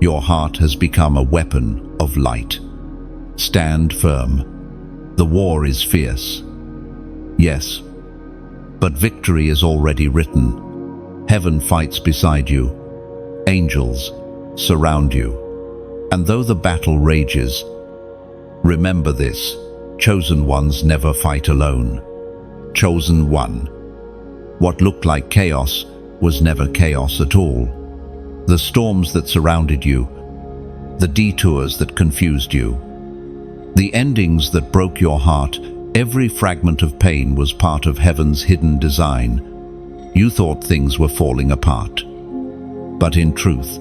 Speaker 1: Your heart has become a weapon of light. Stand firm. The war is fierce. Yes, but victory is already written. Heaven fights beside you. Angels surround you. And though the battle rages, remember this: chosen ones never fight alone. Chosen one. What looked like chaos was never chaos at all. The storms that surrounded you, the detours that confused you, the endings that broke your heart, every fragment of pain was part of heaven's hidden design. You thought things were falling apart, but in truth,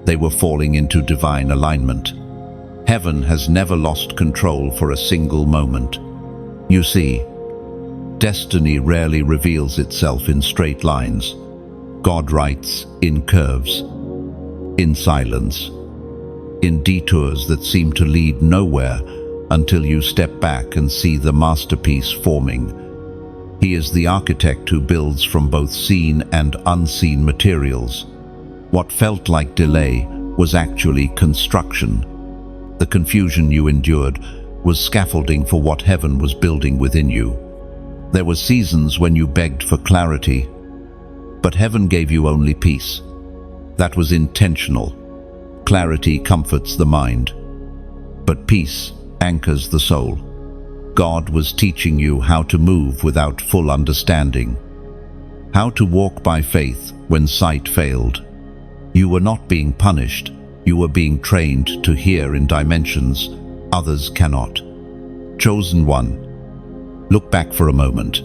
Speaker 1: they were falling into divine alignment. Heaven has never lost control for a single moment. You see, destiny rarely reveals itself in straight lines. God writes in curves, in silence, in detours that seem to lead nowhere until you step back and see the masterpiece forming. He is the architect who builds from both seen and unseen materials. What felt like delay was actually construction. The confusion you endured was scaffolding for what heaven was building within you. There were seasons when you begged for clarity, but heaven gave you only peace. That was intentional. Clarity comforts the mind, but peace anchors the soul. God was teaching you how to move without full understanding, how to walk by faith when sight failed. You were not being punished, you were being trained to hear in dimensions others cannot. Chosen one, look back for a moment.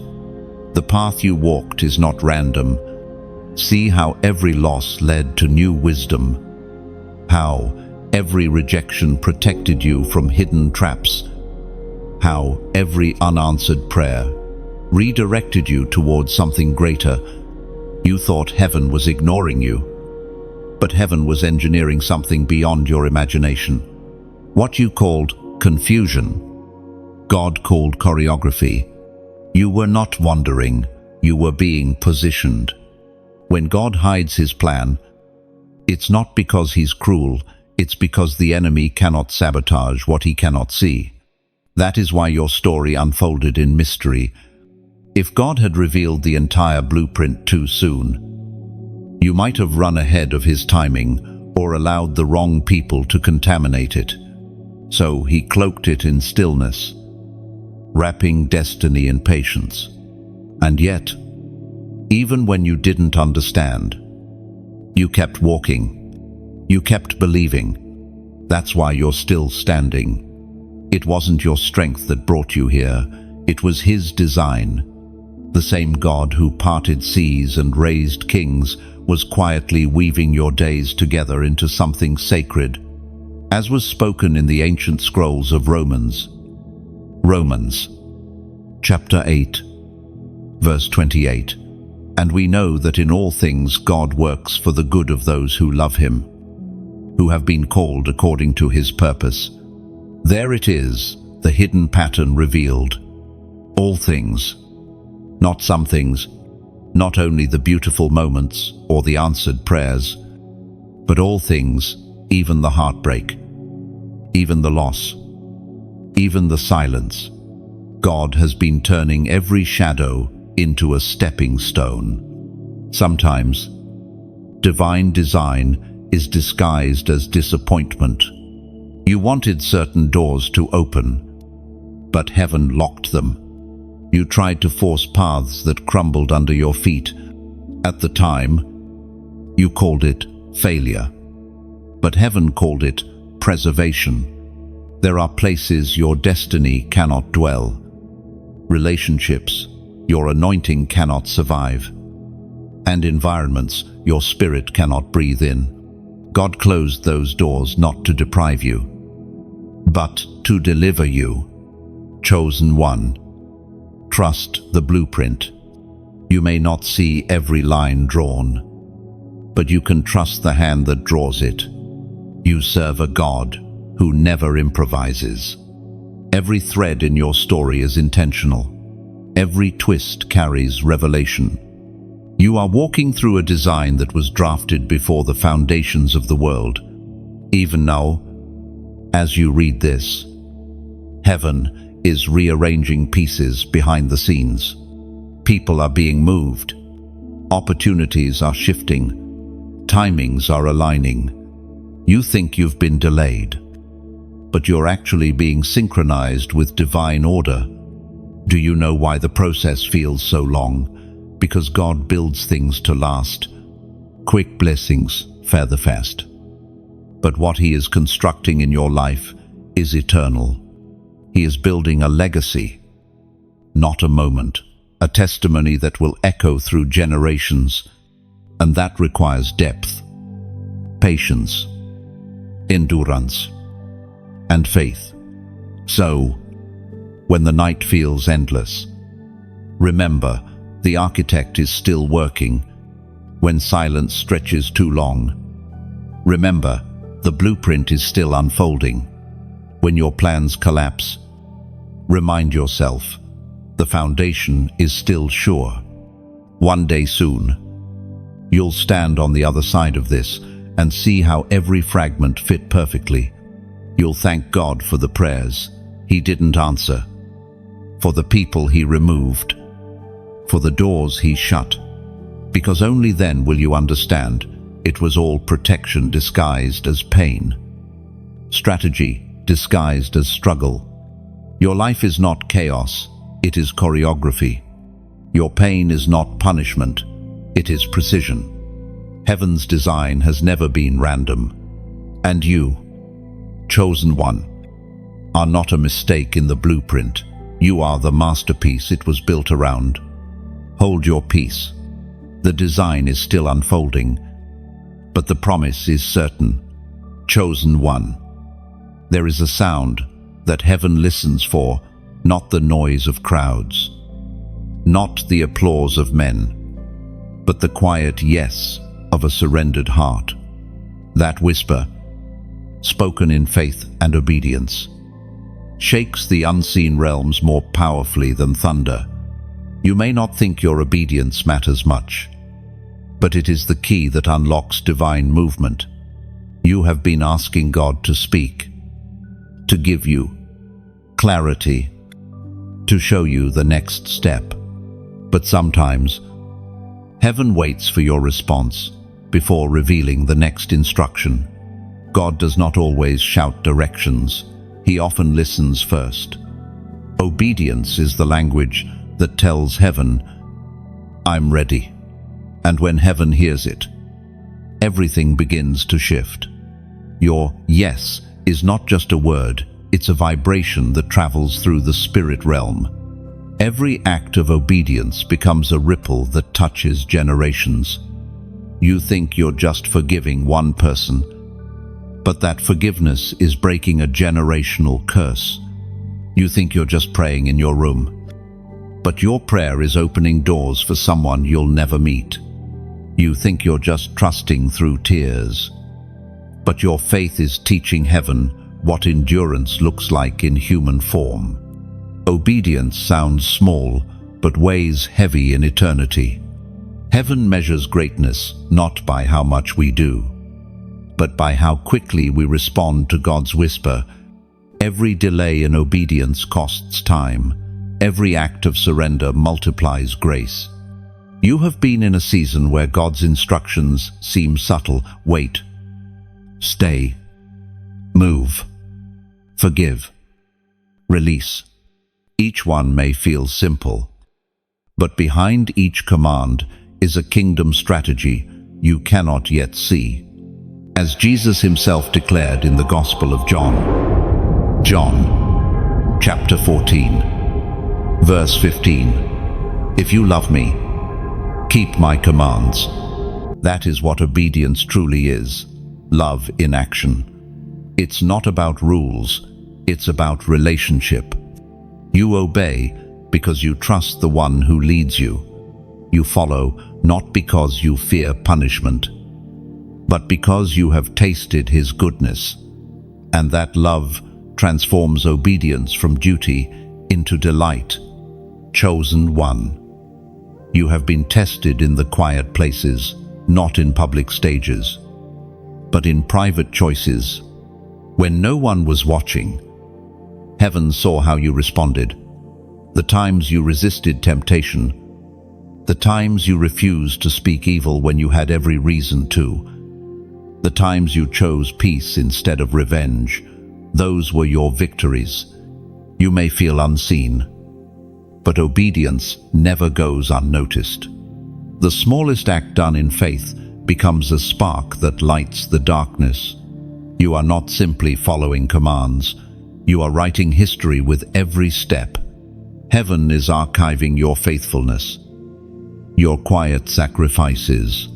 Speaker 1: The path you walked is not random. See how every loss led to new wisdom, how every rejection protected you from hidden traps, how every unanswered prayer redirected you towards something greater. You thought heaven was ignoring you, but heaven was engineering something beyond your imagination. What you called confusion, God called choreography. You were not wandering, you were being positioned. When God hides his plan, it's not because he's cruel, it's because the enemy cannot sabotage what he cannot see. That is why your story unfolded in mystery. If God had revealed the entire blueprint too soon, you might have run ahead of his timing or allowed the wrong people to contaminate it. So he cloaked it in stillness, wrapping destiny in patience. And yet, even when you didn't understand, you kept walking. You kept believing. That's why you're still standing. It wasn't your strength that brought you here. It was his design. The same God who parted seas and raised kings was quietly weaving your days together into something sacred, as was spoken in the ancient scrolls of Romans. Romans, chapter 8, verse 28. And we know that in all things God works for the good of those who love him, who have been called according to his purpose. There it is, the hidden pattern revealed. All things, not some things, not only the beautiful moments or the answered prayers, but all things, even the heartbreak, even the loss, even the silence. God has been turning every shadow into a stepping stone. Sometimes, divine design is disguised as disappointment. You wanted certain doors to open, but heaven locked them. You tried to force paths that crumbled under your feet. At the time, you called it failure, but heaven called it preservation. There are places your destiny cannot dwell, relationships your anointing cannot survive, and environments your spirit cannot breathe in. God closed those doors not to deprive you, but to deliver you. Chosen one, trust the blueprint. You may not see every line drawn, but you can trust the hand that draws it. You serve a God who never improvises. Every thread in your story is intentional. Every twist carries revelation. You are walking through a design that was drafted before the foundations of the world. Even now, as you read this, heaven is rearranging pieces behind the scenes. People are being moved. Opportunities are shifting. Timings are aligning. You think you've been delayed, but you're actually being synchronized with divine order. Do you know why the process feels so long? Because God builds things to last. Quick blessings fare the fast. But what He is constructing in your life is eternal. He is building a legacy, not a moment, a testimony that will echo through generations, and that requires depth, patience, endurance, and faith. So, when the night feels endless, remember, the architect is still working. When silence stretches too long, remember, the blueprint is still unfolding. When your plans collapse, remind yourself, the foundation is still sure. One day soon, you'll stand on the other side of this and see how every fragment fit perfectly. You'll thank God for the prayers He didn't answer, for the people He removed, for the doors He shut, because only then will you understand it was all protection disguised as pain, strategy disguised as struggle. Your life is not chaos, it is choreography. Your pain is not punishment, it is precision. Heaven's design has never been random. And you, chosen one, are not a mistake in the blueprint. You are the masterpiece it was built around. Hold your peace. The design is still unfolding, but the promise is certain. Chosen one. There is a sound that heaven listens for, not the noise of crowds, not the applause of men, but the quiet yes of a surrendered heart. That whisper, spoken in faith and obedience, shakes the unseen realms more powerfully than thunder. You may not think your obedience matters much, but it is the key that unlocks divine movement. You have been asking God to speak, to give you clarity, to show you the next step. But sometimes, heaven waits for your response before revealing the next instruction. God does not always shout directions. He often listens first. Obedience is the language that tells heaven, I'm ready. And when heaven hears it, everything begins to shift. Your yes is not just a word, it's a vibration that travels through the spirit realm. Every act of obedience becomes a ripple that touches generations. You think you're just forgiving one person, but that forgiveness is breaking a generational curse. You think you're just praying in your room, but your prayer is opening doors for someone you'll never meet. You think you're just trusting through tears, but your faith is teaching heaven what endurance looks like in human form. Obedience sounds small, but weighs heavy in eternity. Heaven measures greatness not by how much we do, but by how quickly we respond to God's whisper. Every delay in obedience costs time. Every act of surrender multiplies grace. You have been in a season where God's instructions seem subtle. Wait, stay, move, forgive, release. Each one may feel simple, but behind each command is a kingdom strategy you cannot yet see. As Jesus himself declared in the Gospel of John, chapter 14, verse 15, if you love me, keep my commands. That is what obedience truly is, love in action. It's not about rules, it's about relationship. You obey because you trust the one who leads you. You follow not because you fear punishment, but because you have tasted his goodness. And that love transforms obedience from duty into delight. Chosen one. You have been tested in the quiet places, not in public stages. but in private choices. When no one was watching, heaven saw how you responded. The times you resisted temptation, the times you refused to speak evil when you had every reason to, the times you chose peace instead of revenge, those were your victories. You may feel unseen, but obedience never goes unnoticed. The smallest act done in faith becomes a spark that lights the darkness. You are not simply following commands, you are writing history with every step. Heaven is archiving your faithfulness, your quiet sacrifices,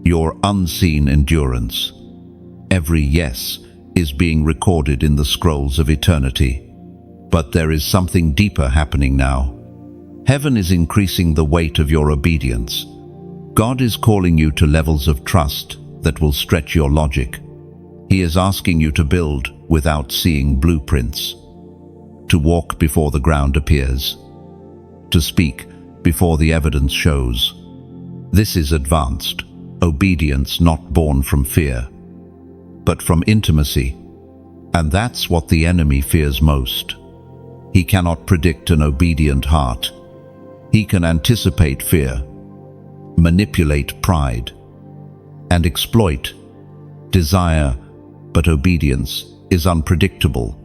Speaker 1: your unseen endurance. Every yes is being recorded in the scrolls of eternity. But there is something deeper happening now. Heaven is increasing the weight of your obedience. God is calling you to levels of trust that will stretch your logic. He is asking you to build without seeing blueprints, to walk before the ground appears, to speak before the evidence shows. This is advanced obedience, not born from fear, but from intimacy. And that's what the enemy fears most. He cannot predict an obedient heart. He can anticipate fear, manipulate pride, and exploit desire, but obedience is unpredictable.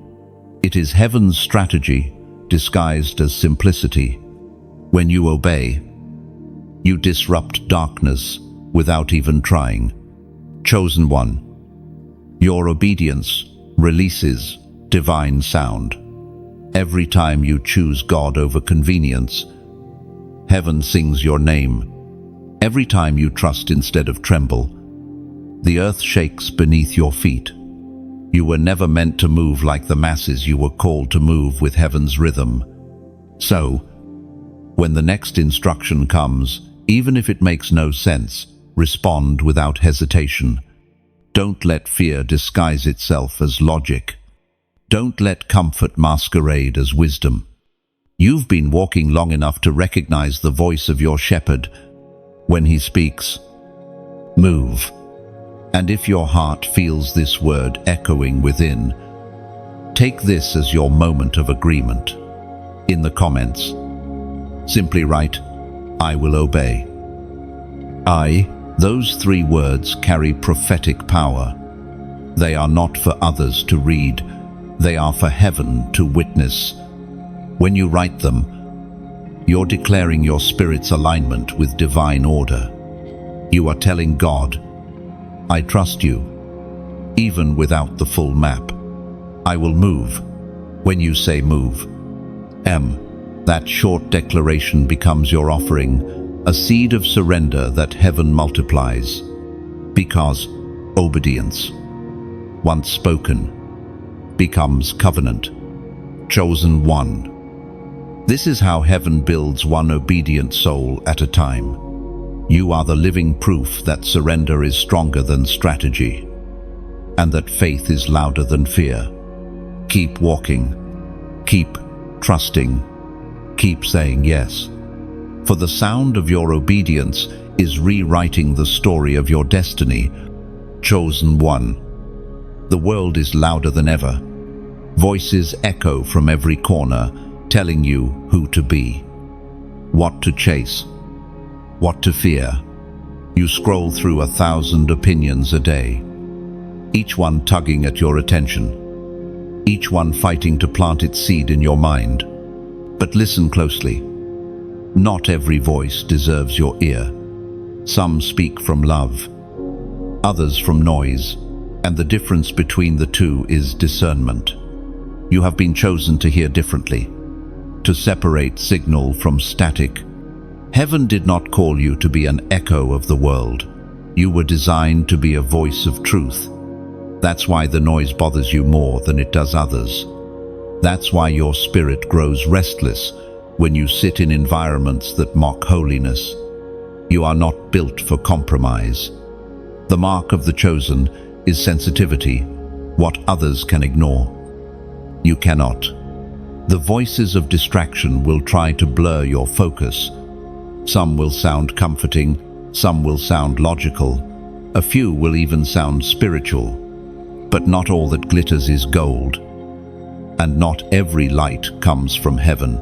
Speaker 1: It is heaven's strategy disguised as simplicity. When you obey, you disrupt darkness without even trying. Chosen one, your obedience releases divine sound. Every time you choose God over convenience, heaven sings your name. Every time you trust instead of tremble, the earth shakes beneath your feet. You were never meant to move like the masses, you were called to move with heaven's rhythm. So, when the next instruction comes, even if it makes no sense, respond without hesitation. Don't let fear disguise itself as logic. Don't let comfort masquerade as wisdom. You've been walking long enough to recognize the voice of your shepherd. When he speaks, move. And if your heart feels this word echoing within, take this as your moment of agreement. In the comments, simply write, I will obey. Those 3 words carry prophetic power. They are not for others to read, they are for heaven to witness. When you write them, you're declaring your spirit's alignment with divine order. You are telling God, I trust you, even without the full map. I will move. When you say move, that short declaration becomes your offering, a seed of surrender that heaven multiplies. Because obedience, once spoken, becomes covenant. Chosen one. This is how heaven builds one obedient soul at a time. You are the living proof that surrender is stronger than strategy, and that faith is louder than fear. Keep walking, keep trusting, keep saying yes. For the sound of your obedience is rewriting the story of your destiny. Chosen one. The world is louder than ever. Voices echo from every corner, telling you who to be, what to chase, what to fear. You scroll through 1,000 opinions a day, each one tugging at your attention, each one fighting to plant its seed in your mind. But listen closely. Not every voice deserves your ear. Some speak from love, others from noise, and the difference between the two is discernment. You have been chosen to hear differently, to separate signal from static. Heaven did not call you to be an echo of the world. You were designed to be a voice of truth. That's why the noise bothers you more than it does others. That's why your spirit grows restless when you sit in environments that mock holiness. You are not built for compromise. The mark of the chosen is sensitivity, what others can ignore. You cannot. The voices of distraction will try to blur your focus. Some will sound comforting, some will sound logical, A few will even sound spiritual, but not all that glitters is gold, and not every light comes from heaven.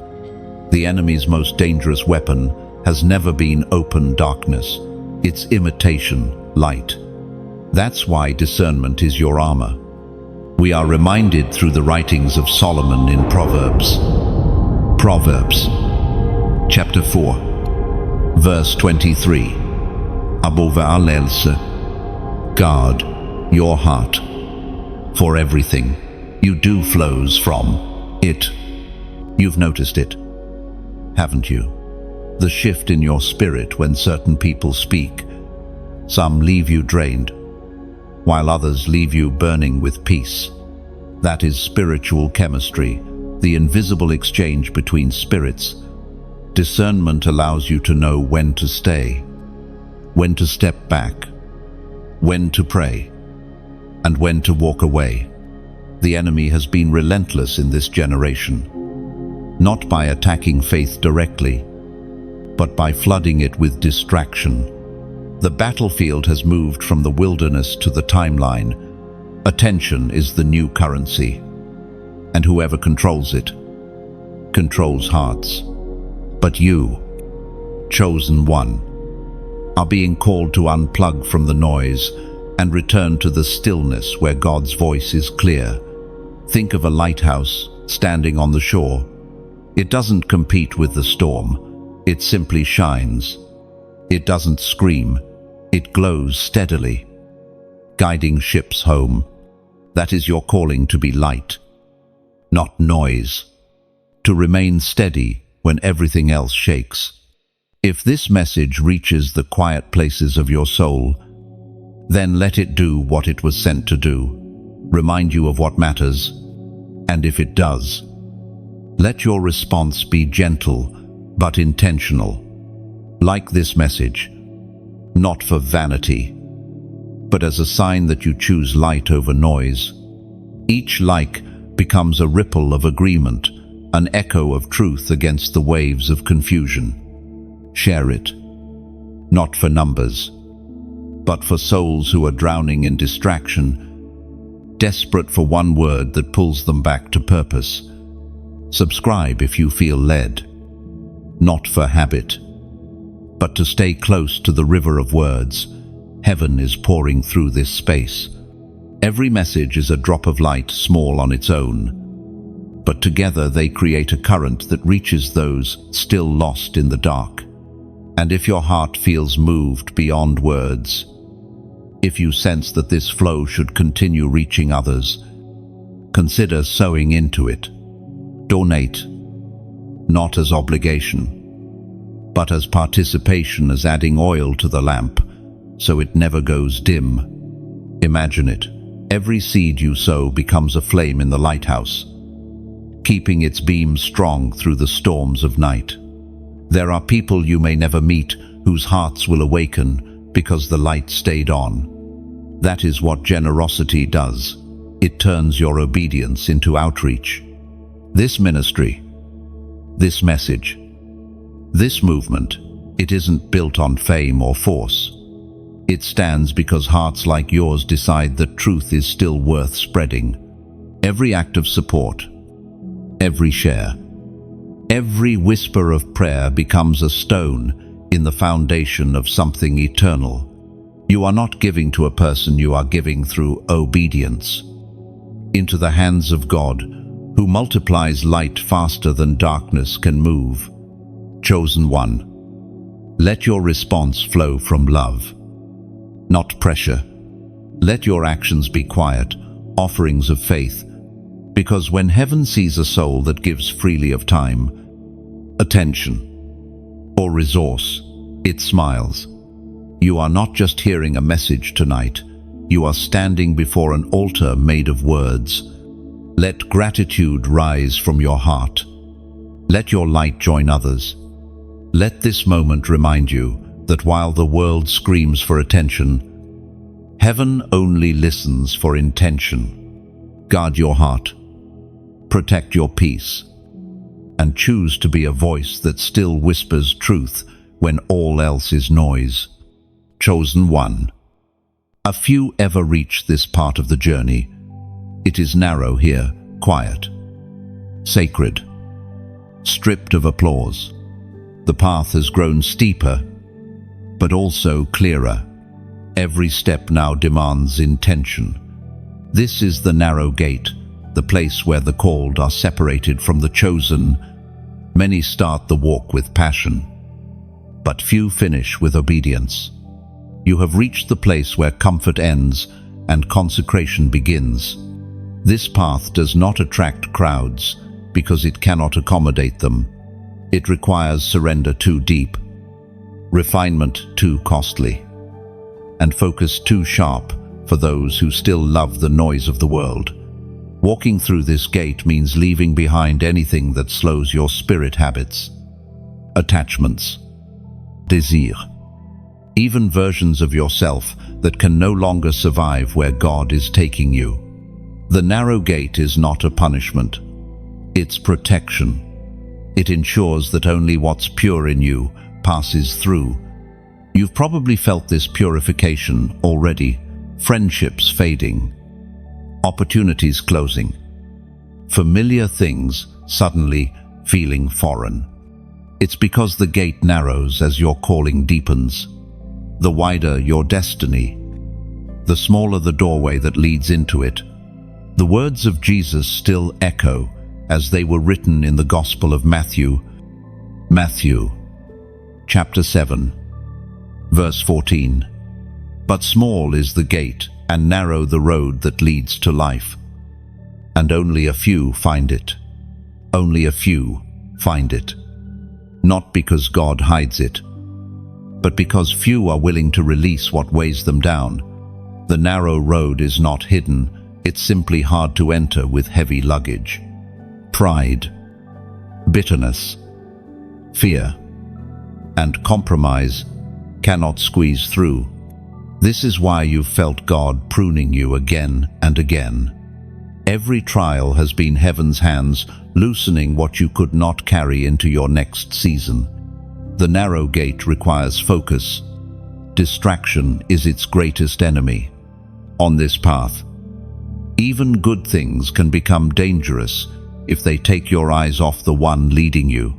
Speaker 1: The enemy's most dangerous weapon has never been open darkness. It's imitation light. That's why discernment is your armor. We are reminded through the writings of Solomon in Proverbs. Proverbs, chapter 4, verse 23. Above all else, guard your heart, for everything you do flows from it. You've noticed it, haven't you? The shift in your spirit when certain people speak. Some leave you drained, while others leave you burning with peace. That is spiritual chemistry, the invisible exchange between spirits. Discernment allows you to know when to stay, when to step back, when to pray, and when to walk away. The enemy has been relentless in this generation, not by attacking faith directly, but by flooding it with distraction. The battlefield has moved from the wilderness to the timeline. Attention is the new currency, and whoever controls it, controls hearts. But you, chosen one, are being called to unplug from the noise and return to the stillness where God's voice is clear. Think of a lighthouse standing on the shore. It doesn't compete with the storm. It simply shines. It doesn't scream. It glows steadily, guiding ships home. That is your calling, to be light, not noise, to remain steady when everything else shakes. If this message reaches the quiet places of your soul, then let it do what it was sent to do, remind you of what matters, and if it does, let your response be gentle but intentional. Like this message, not for vanity, but as a sign that you choose light over noise. Each like becomes a ripple of agreement, an echo of truth against the waves of confusion. Share it, not for numbers, but for souls who are drowning in distraction, desperate for one word that pulls them back to purpose. Subscribe if you feel led, not for habit, but to stay close to the river of words. Heaven is pouring through this space. Every message is a drop of light, small on its own, but together they create a current that reaches those still lost in the dark. And if your heart feels moved beyond words, if you sense that this flow should continue reaching others, consider sowing into it. Donate, not as obligation, but as participation, as adding oil to the lamp, so it never goes dim. Imagine it. Every seed you sow becomes a flame in the lighthouse, keeping its beam strong through the storms of night. There are people you may never meet whose hearts will awaken because the light stayed on. That is what generosity does. It turns your obedience into outreach. This ministry, this message, this movement, it isn't built on fame or force. It stands because hearts like yours decide that truth is still worth spreading. Every act of support, every share, every whisper of prayer becomes a stone in the foundation of something eternal. You are not giving to a person, you are giving through obedience into the hands of God, who multiplies light faster than darkness can move. Chosen one, let your response flow from love, not pressure. Let your actions be quiet, offerings of faith, because when heaven sees a soul that gives freely of time, attention, or resource, it smiles. You are not just hearing a message tonight, you are standing before an altar made of words. Let gratitude rise from your heart. Let your light join others. Let this moment remind you that while the world screams for attention, heaven only listens for intention. Guard your heart, protect your peace, and choose to be a voice that still whispers truth when all else is noise. Chosen one. A few ever reach this part of the journey. It is narrow here, quiet, sacred, stripped of applause. The path has grown steeper, but also clearer. Every step now demands intention. This is the narrow gate, the place where the called are separated from the chosen. Many start the walk with passion, but few finish with obedience. You have reached the place where comfort ends and consecration begins. This path does not attract crowds because it cannot accommodate them. It requires surrender too deep, refinement too costly, and focus too sharp for those who still love the noise of the world. Walking through this gate means leaving behind anything that slows your spirit habits, attachments, desire, even versions of yourself that can no longer survive where God is taking you. The narrow gate is not a punishment. It's protection. It ensures that only what's pure in you passes through. You've probably felt this purification already. Friendships fading, opportunities closing, familiar things suddenly feeling foreign. It's because the gate narrows as your calling deepens. The wider your destiny, the smaller the doorway that leads into it. The words of Jesus still echo as they were written in the Gospel of Matthew. Matthew, chapter 7, verse 14. But small is the gate, and narrow the road that leads to life, and only a few find it. Only a few find it. Not because God hides it, but because few are willing to release what weighs them down. The narrow road is not hidden, it's simply hard to enter with heavy luggage. Pride, bitterness, fear, and compromise cannot squeeze through. This is why you've felt God pruning you again and again. Every trial has been heaven's hands loosening what you could not carry into your next season. The narrow gate requires focus. Distraction is its greatest enemy. On this path, even good things can become dangerous if they take your eyes off the one leading you.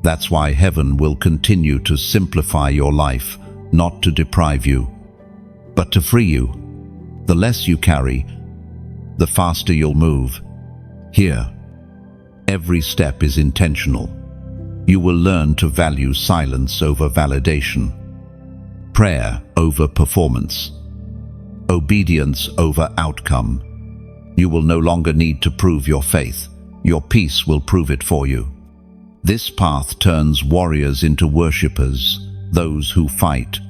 Speaker 1: That's why heaven will continue to simplify your life, not to deprive you, but to free you. The less you carry, the faster you'll move. Here, every step is intentional. You will learn to value silence over validation, prayer over performance, obedience over outcome. You will no longer need to prove your faith. Your peace will prove it for you. This path turns warriors into worshippers, those who fight,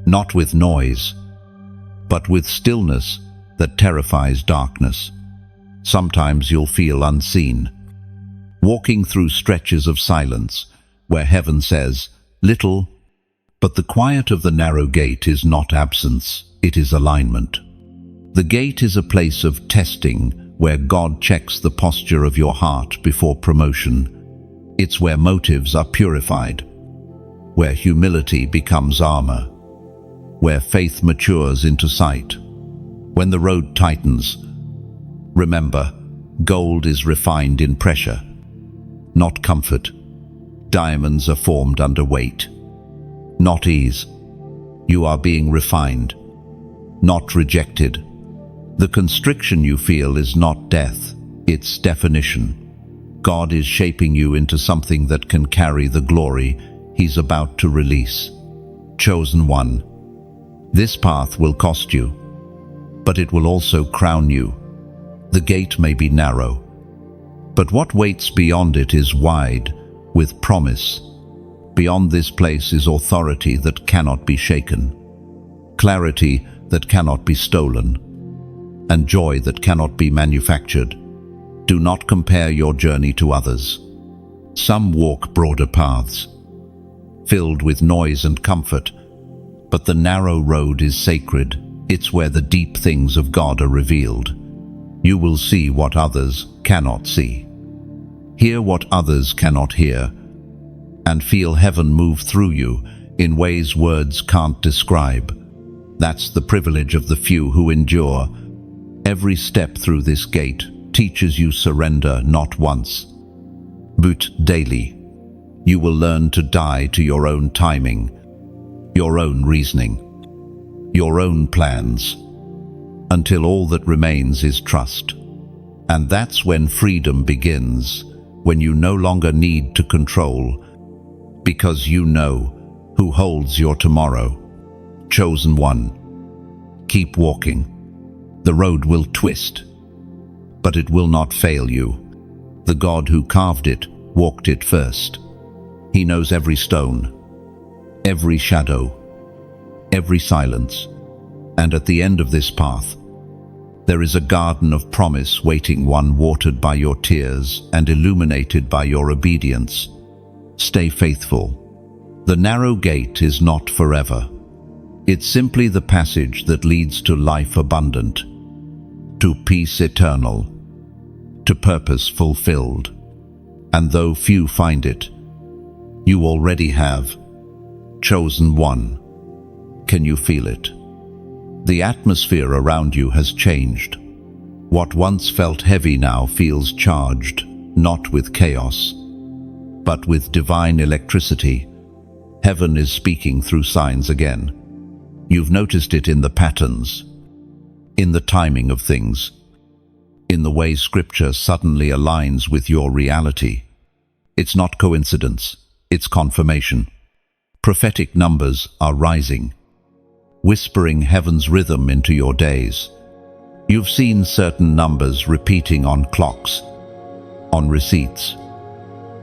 Speaker 1: not with noise, but with stillness that terrifies darkness. Sometimes you'll feel unseen, walking through stretches of silence where heaven says, little, but the quiet of the narrow gate is not absence, it is alignment. The gate is a place of testing where God checks the posture of your heart before promotion. It's where motives are purified, where humility becomes armor, where faith matures into sight. When the road tightens, remember, gold is refined in pressure, not comfort. Diamonds are formed under weight, not ease. You are being refined, not rejected. The constriction you feel is not death, it's definition. God is shaping you into something that can carry the glory He's about to release. Chosen one. This path will cost you, but it will also crown you. The gate may be narrow, but what waits beyond it is wide, with promise. Beyond this place is authority that cannot be shaken, clarity that cannot be stolen, and joy that cannot be manufactured. Do not compare your journey to others. Some walk broader paths, filled with noise and comfort, but the narrow road is sacred. It's where the deep things of God are revealed. You will see what others cannot see, hear what others cannot hear, and feel heaven move through you in ways words can't describe. That's the privilege of the few who endure. Every step through this gate teaches you surrender not once, but daily. You will learn to die to your own timing, your own reasoning, your own plans, until all that remains is trust. And that's when freedom begins, when you no longer need to control, because you know who holds your tomorrow. Chosen one. Keep walking. The road will twist, but it will not fail you. The God who carved it walked it first. He knows every stone, every shadow, every silence. And at the end of this path, there is a garden of promise waiting, one watered by your tears and illuminated by your obedience. Stay faithful. The narrow gate is not forever. It's simply the passage that leads to life abundant, to peace eternal, to purpose fulfilled. And though few find it, you already have. Chosen one. Can you feel it? The atmosphere around you has changed. What once felt heavy now feels charged, not with chaos, but with divine electricity. Heaven is speaking through signs again. You've noticed it in the patterns, in the timing of things, in the way Scripture suddenly aligns with your reality. It's not coincidence, it's confirmation. Prophetic numbers are rising, whispering heaven's rhythm into your days. You've seen certain numbers repeating on clocks, on receipts,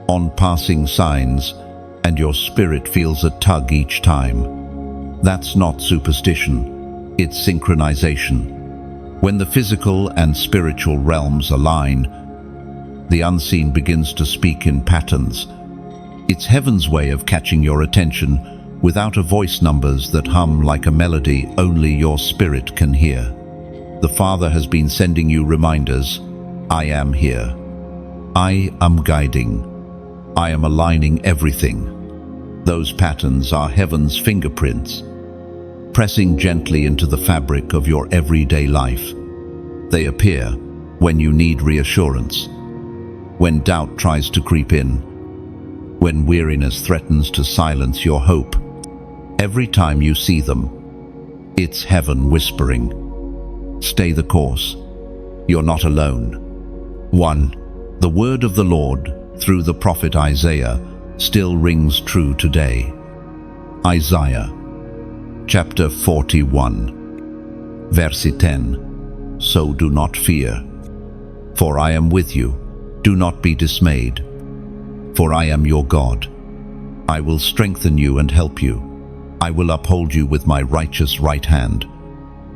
Speaker 1: on passing signs, and your spirit feels a tug each time. That's not superstition, it's synchronization. When the physical and spiritual realms align, the unseen begins to speak in patterns. It's heaven's way of catching your attention without a voice, numbers that hum like a melody only your spirit can hear. The Father has been sending you reminders. I am here. I am guiding. I am aligning everything. Those patterns are heaven's fingerprints, pressing gently into the fabric of your everyday life. They appear when you need reassurance, when doubt tries to creep in, when weariness threatens to silence your hope. Every time you see them, it's heaven whispering, stay the course. You're not alone. 1. The word of the Lord through the prophet Isaiah still rings true today. Isaiah, chapter 41, verse 10. So do not fear, for I am with you. Do not be dismayed, for I am your God. I will strengthen you and help you. I will uphold you with my righteous right hand.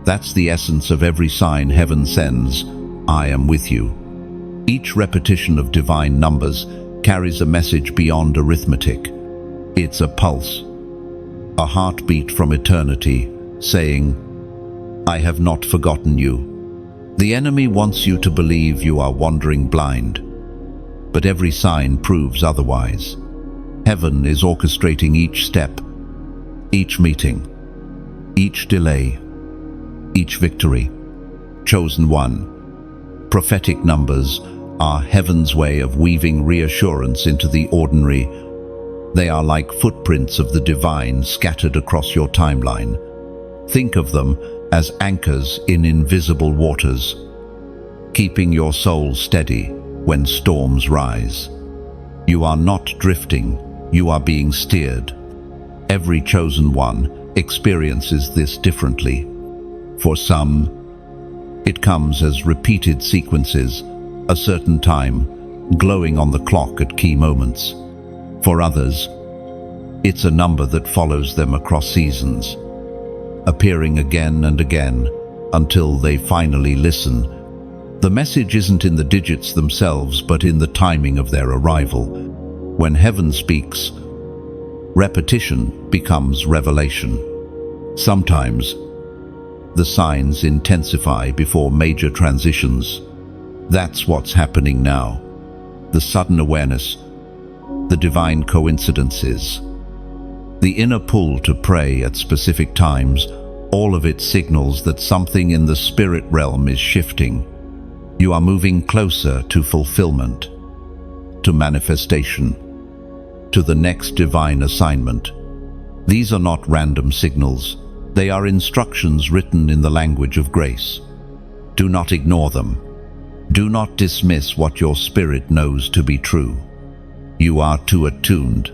Speaker 1: That's the essence of every sign heaven sends. I am with you. Each repetition of divine numbers carries a message beyond arithmetic. It's a pulse, a heartbeat from eternity, saying, I have not forgotten you. The enemy wants you to believe you are wandering blind, but every sign proves otherwise. Heaven is orchestrating each step, each meeting, each delay, each victory. Chosen one. Prophetic numbers are heaven's way of weaving reassurance into the ordinary. They are like footprints of the divine scattered across your timeline. Think of them as anchors in invisible waters, keeping your soul steady when storms rise. You are not drifting, you are being steered. Every chosen one experiences this differently. For some, it comes as repeated sequences, a certain time, glowing on the clock at key moments. For others, it's a number that follows them across seasons, appearing again and again until they finally listen. The message isn't in the digits themselves, but in the timing of their arrival. When heaven speaks, repetition becomes revelation. Sometimes, the signs intensify before major transitions. That's what's happening now. The sudden awareness, the divine coincidences, the inner pull to pray at specific times, All of it signals that something in the spirit realm is shifting. You are moving closer to fulfillment, to manifestation, to the next divine assignment. These are not random signals. They are instructions written in the language of grace. Do not ignore them. Do not dismiss what your spirit knows to be true. You are too attuned,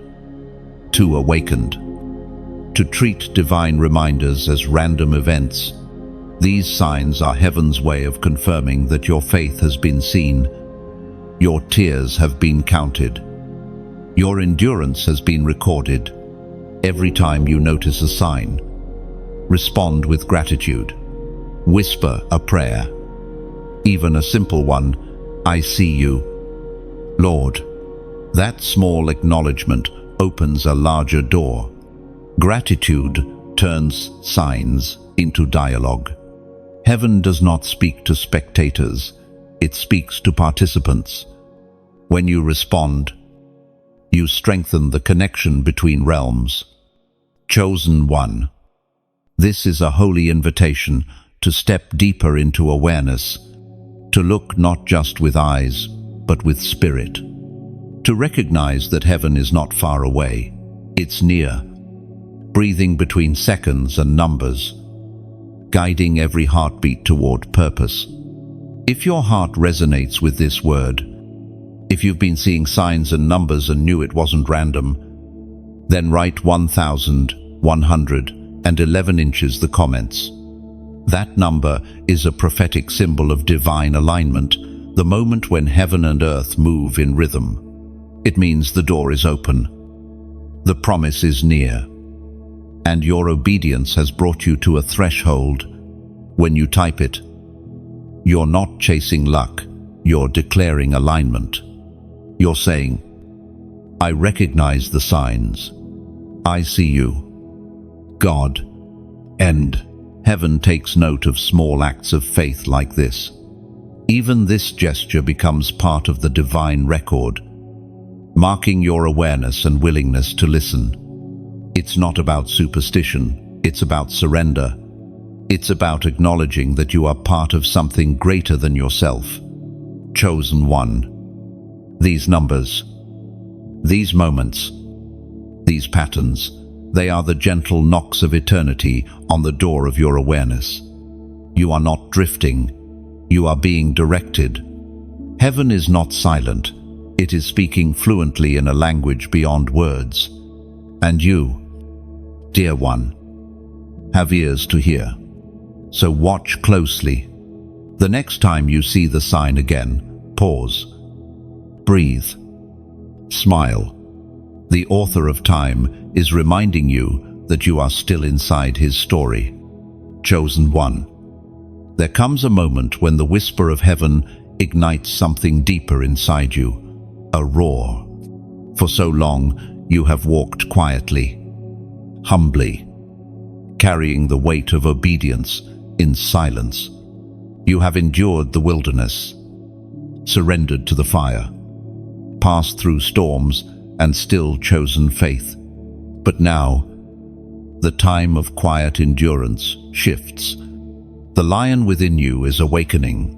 Speaker 1: too awakened, to treat divine reminders as random events. These signs are heaven's way of confirming that your faith has been seen, your tears have been counted, your endurance has been recorded. Every time you notice a sign, respond with gratitude. Whisper a prayer, even a simple one, "I see you, Lord." That small acknowledgement opens a larger door. Gratitude turns signs into dialogue. Heaven does not speak to spectators, it speaks to participants. When you respond, you strengthen the connection between realms. Chosen one. This is a holy invitation to step deeper into awareness, to look not just with eyes, but with spirit. To recognize that heaven is not far away, it's near, breathing between seconds and numbers, guiding every heartbeat toward purpose. If your heart resonates with this word, if you've been seeing signs and numbers and knew it wasn't random, then write 1,111 inches the comments. That number is a prophetic symbol of divine alignment, the moment when heaven and earth move in rhythm. It means the door is open, the promise is near, and your obedience has brought you to a threshold. When you type it, you're not chasing luck, you're declaring alignment. You're saying, "I recognize the signs. I see you, God." And heaven takes note of small acts of faith like this. Even this gesture becomes part of the divine record, marking your awareness and willingness to listen. It's not about superstition, it's about surrender. It's about acknowledging that you are part of something greater than yourself. Chosen one. These numbers, these moments, these patterns, they are the gentle knocks of eternity on the door of your awareness. You are not drifting, you are being directed. Heaven is not silent, it is speaking fluently in a language beyond words. And you, dear one, have ears to hear. So watch closely. The next time you see the sign again, pause, breathe, smile. The author of time is reminding you that you are still inside his story. Chosen one. There comes a moment when the whisper of heaven ignites something deeper inside you, a roar. For so long, you have walked quietly, humbly, carrying the weight of obedience in silence. You have endured the wilderness, surrendered to the fire, passed through storms, and still chosen faith. But now, the time of quiet endurance shifts. The lion within you is awakening.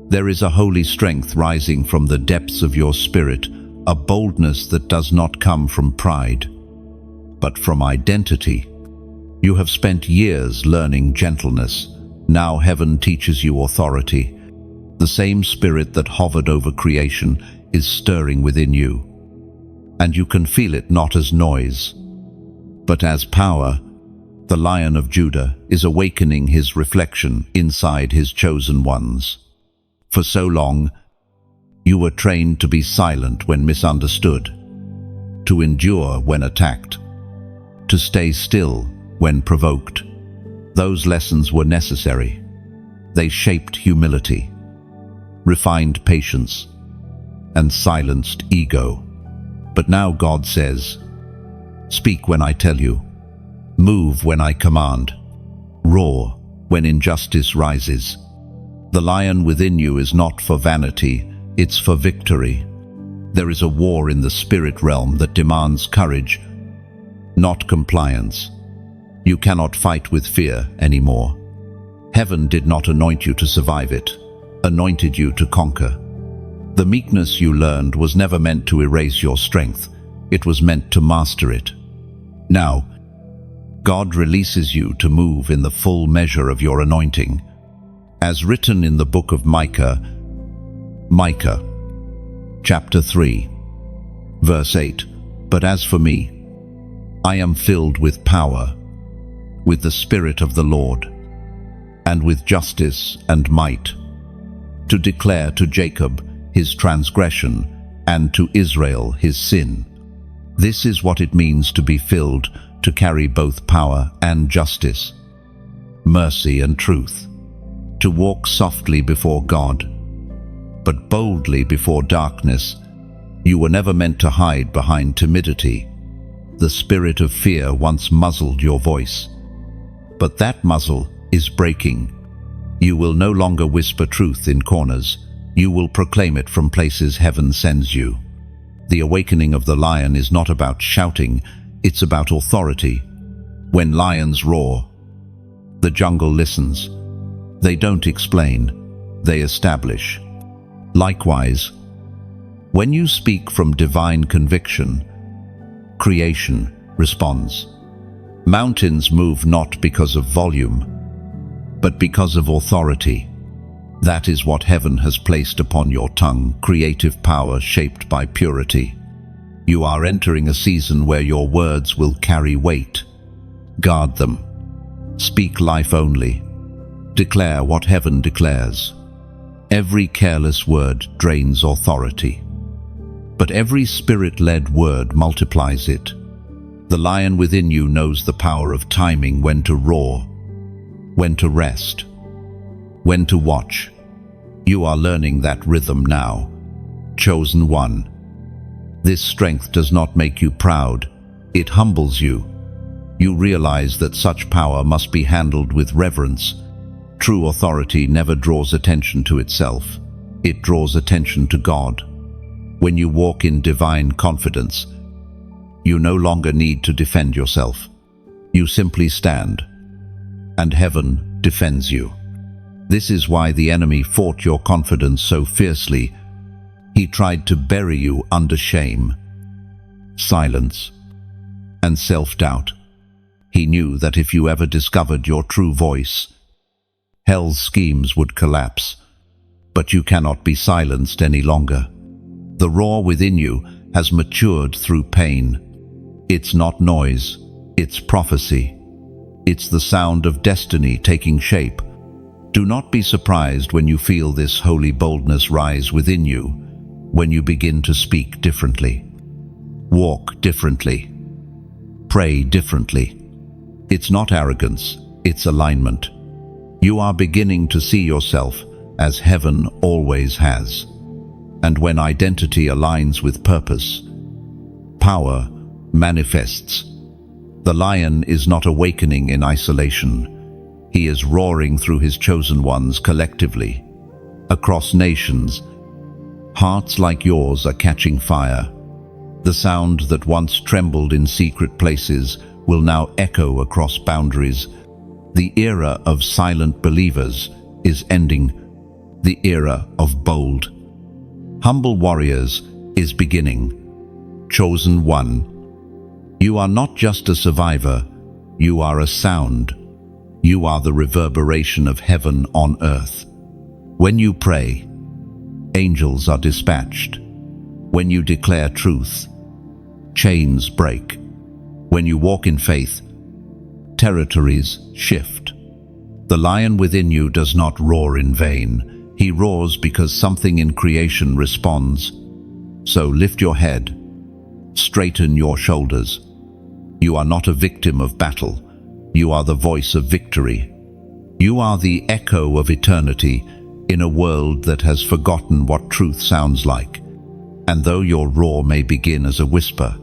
Speaker 1: There is a holy strength rising from the depths of your spirit, a boldness that does not come from pride, but from identity. You have spent years learning gentleness. Now heaven teaches you authority. The same spirit that hovered over creation is stirring within you. And you can feel it not as noise, but as power. The Lion of Judah is awakening his reflection inside his chosen ones. For so long, you were trained to be silent when misunderstood, to endure when attacked, to stay still when provoked. Those lessons were necessary. They shaped humility, refined patience, and silenced ego. But now God says, "Speak when I tell you, move when I command, roar when injustice rises." The lion within you is not for vanity, it's for victory. There is a war in the spirit realm that demands courage, not compliance. You cannot fight with fear anymore. Heaven did not anoint you to survive it, anointed you to conquer. The meekness you learned was never meant to erase your strength. It was meant to master it. Now, God releases you to move in the full measure of your anointing. As written in the book of Micah, chapter 3, verse 8, "But as for me, I am filled with power, with the Spirit of the Lord, and with justice and might, to declare to Jacob his transgression, and to Israel his sin." This is what it means to be filled, to carry both power and justice, mercy and truth, to walk softly before God, but boldly before darkness. You were never meant to hide behind timidity. The spirit of fear once muzzled your voice, but that muzzle is breaking. You will no longer whisper truth in corners. You will proclaim it from places heaven sends you. The awakening of the lion is not about shouting, it's about authority. When lions roar, the jungle listens. They don't explain, they establish. Likewise, when you speak from divine conviction, creation responds. Mountains move not because of volume, but because of authority. That is what heaven has placed upon your tongue, creative power shaped by purity. You are entering a season where your words will carry weight. Guard them. Speak life only. Declare what heaven declares. Every careless word drains authority, but every spirit-led word multiplies it. The lion within you knows the power of timing, when to roar, when to rest, when to watch. You are learning that rhythm now. Chosen one. This strength does not make you proud, it humbles you. You realize that such power must be handled with reverence. True authority never draws attention to itself, it draws attention to God. When you walk in divine confidence, you no longer need to defend yourself. You simply stand, and heaven defends you. This is why the enemy fought your confidence so fiercely. He tried to bury you under shame, silence, and self-doubt. He knew that if you ever discovered your true voice, hell's schemes would collapse. But you cannot be silenced any longer. The roar within you has matured through pain. It's not noise, it's prophecy. It's the sound of destiny taking shape. Do not be surprised when you feel this holy boldness rise within you, when you begin to speak differently, walk differently, pray differently. It's not arrogance, it's alignment. You are beginning to see yourself as heaven always has. And when identity aligns with purpose, power manifests. The lion is not awakening in isolation. He is roaring through his chosen ones collectively. Across nations, hearts like yours are catching fire. The sound that once trembled in secret places will now echo across boundaries. The era of silent believers is ending. The era of bold, humble warriors is beginning. Chosen one. You are not just a survivor, you are a sound. You are the reverberation of heaven on earth. When you pray, angels are dispatched. When you declare truth, chains break. When you walk in faith, territories shift. The lion within you does not roar in vain. He roars because something in creation responds. So lift your head, straighten your shoulders. You are not a victim of battle. You are the voice of victory. You are the echo of eternity in a world that has forgotten what truth sounds like. And though your roar may begin as a whisper,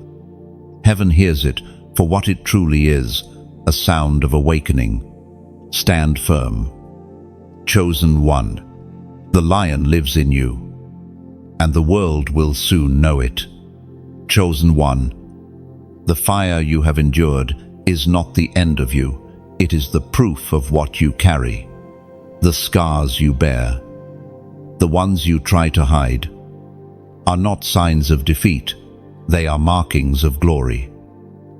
Speaker 1: heaven hears it for what it truly is, a sound of awakening. Stand firm. Chosen one. The lion lives in you, and the world will soon know it. Chosen one. The fire you have endured, is not the end of you, it is the proof of what you carry. The scars you bear, the ones you try to hide, are not signs of defeat, they are markings of glory.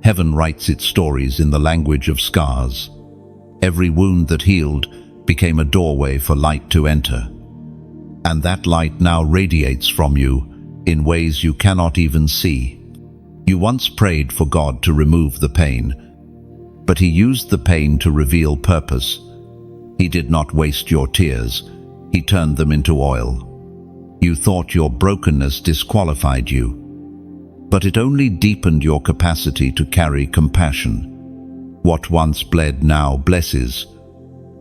Speaker 1: Heaven writes its stories in the language of scars. Every wound that healed became a doorway for light to enter. And that light now radiates from you in ways you cannot even see. You once prayed for God to remove the pain, but He used the pain to reveal purpose. He did not waste your tears, He turned them into oil. You thought your brokenness disqualified you, but it only deepened your capacity to carry compassion. What once bled now blesses.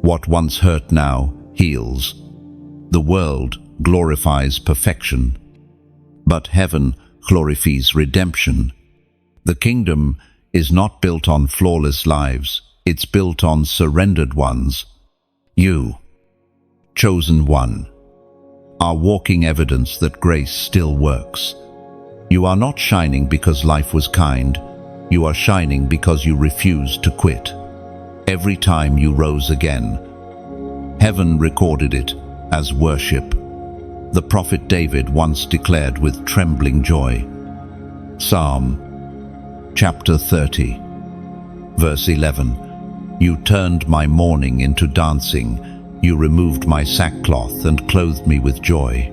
Speaker 1: What once hurt now heals. The world glorifies perfection, but heaven glorifies redemption. The kingdom is not built on flawless lives, it's built on surrendered ones. You, chosen one, are walking evidence that grace still works. You are not shining because life was kind, you are shining because you refused to quit. Every time you rose again, heaven recorded it as worship. The prophet David once declared with trembling joy. Psalm chapter 30, verse 11. You turned my mourning into dancing. You removed my sackcloth and clothed me with joy.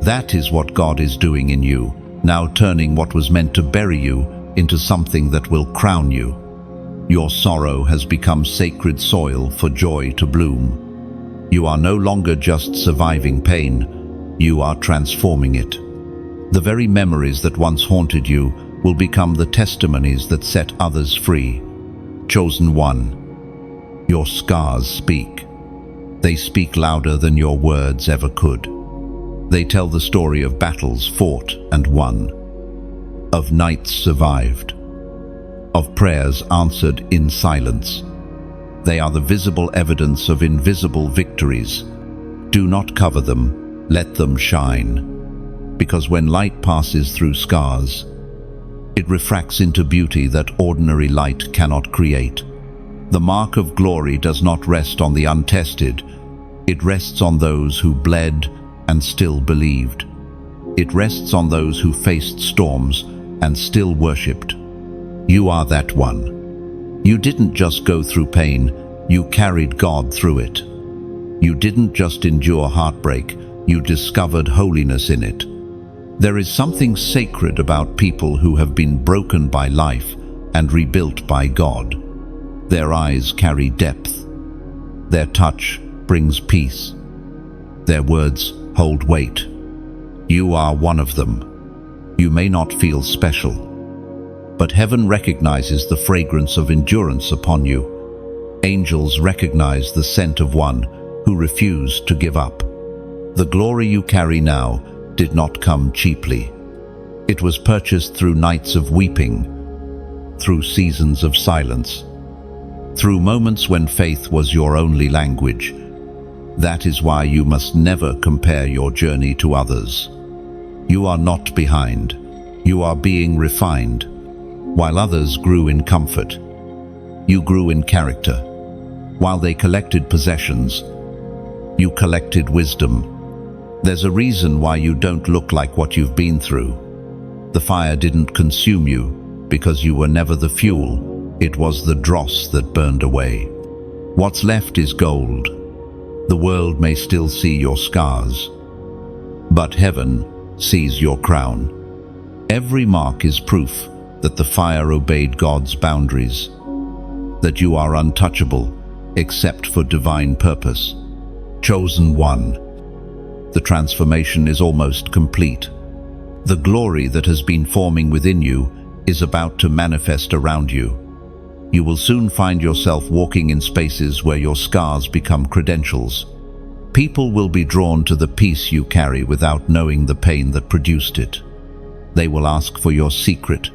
Speaker 1: That is what God is doing in you, now turning what was meant to bury you into something that will crown you. Your sorrow has become sacred soil for joy to bloom. You are no longer just surviving pain, you are transforming it. The very memories that once haunted you will become the testimonies that set others free. Chosen one, your scars speak. They speak louder than your words ever could. They tell the story of battles fought and won, of nights survived, of prayers answered in silence. They are the visible evidence of invisible victories. Do not cover them, let them shine. Because when light passes through scars, it refracts into beauty that ordinary light cannot create. The mark of glory does not rest on the untested, it rests on those who bled and still believed. It rests on those who faced storms and still worshipped. You are that one. You didn't just go through pain, you carried God through it. You didn't just endure heartbreak, you discovered holiness in it. There is something sacred about people who have been broken by life and rebuilt by God. Their eyes carry depth. Their touch brings peace. Their words hold weight. You are one of them. You may not feel special, but heaven recognizes the fragrance of endurance upon you. Angels recognize the scent of one who refused to give up. The glory you carry now did not come cheaply. It was purchased through nights of weeping, through seasons of silence, through moments when faith was your only language. That is why you must never compare your journey to others. You are not behind. You are being refined. While others grew in comfort, you grew in character. While they collected possessions, you collected wisdom. There's a reason why you don't look like what you've been through. The fire didn't consume you because you were never the fuel. It was the dross that burned away. What's left is gold. The world may still see your scars, but heaven sees your crown. Every mark is proof that the fire obeyed God's boundaries, that you are untouchable except for divine purpose. Chosen one. The transformation is almost complete. The glory that has been forming within you is about to manifest around you. You will soon find yourself walking in spaces where your scars become credentials. People will be drawn to the peace you carry without knowing the pain that produced it. They will ask for your secret,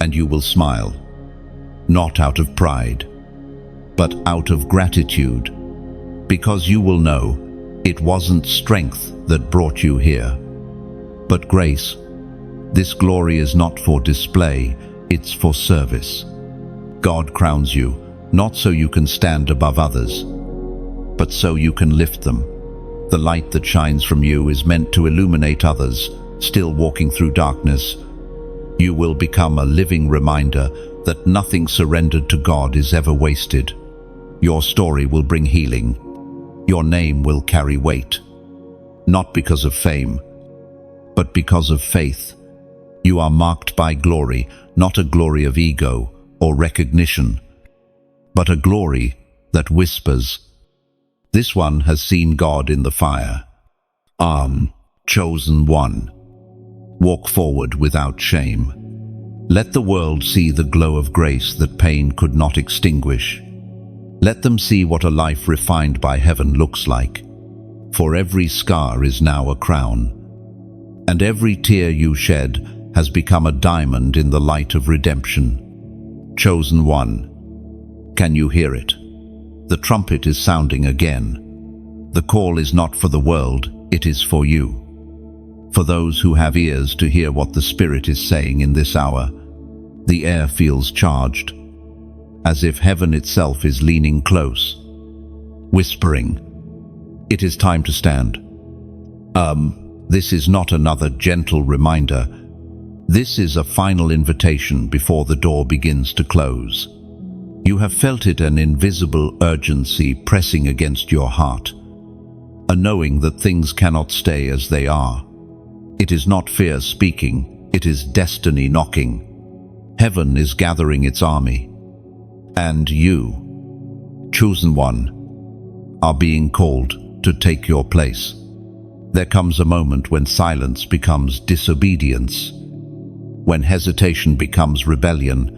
Speaker 1: and you will smile, not out of pride, but out of gratitude, because you will know it wasn't strength that brought you here, but grace. This glory is not for display, it's for service. God crowns you, not so you can stand above others, but so you can lift them. The light that shines from you is meant to illuminate others, still walking through darkness. You will become a living reminder that nothing surrendered to God is ever wasted. Your story will bring healing. Your name will carry weight. Not because of fame, but because of faith. You are marked by glory, not a glory of ego or recognition, but a glory that whispers, "This one has seen God in the fire." Chosen one. Walk forward without shame. Let the world see the glow of grace that pain could not extinguish. Let them see what a life refined by heaven looks like. For every scar is now a crown, and every tear you shed has become a diamond in the light of redemption. Chosen one. Can you hear it? The trumpet is sounding again. The call is not for the world, it is for you. For those who have ears to hear what the Spirit is saying in this hour. The air feels charged, as if heaven itself is leaning close, whispering, "It is time to stand." This is not another gentle reminder. This is a final invitation before the door begins to close. You have felt it, an invisible urgency pressing against your heart, a knowing that things cannot stay as they are. It is not fear speaking, it is destiny knocking. Heaven is gathering its army. And you, chosen one, are being called to take your place. There comes a moment when silence becomes disobedience, when hesitation becomes rebellion.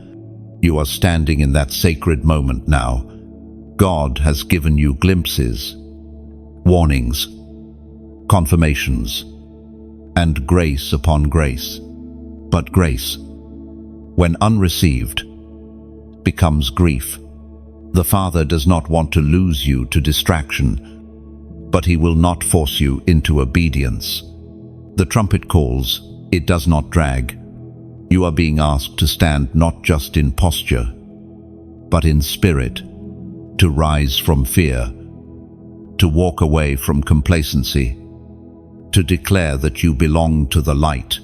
Speaker 1: You are standing in that sacred moment now. God has given you glimpses, warnings, confirmations, and grace upon grace. But grace, when unreceived, becomes grief. The Father does not want to lose you to distraction, but He will not force you into obedience. The trumpet calls, it does not drag. You are being asked to stand not just in posture, but in spirit, to rise from fear, to walk away from complacency, to declare that you belong to the light.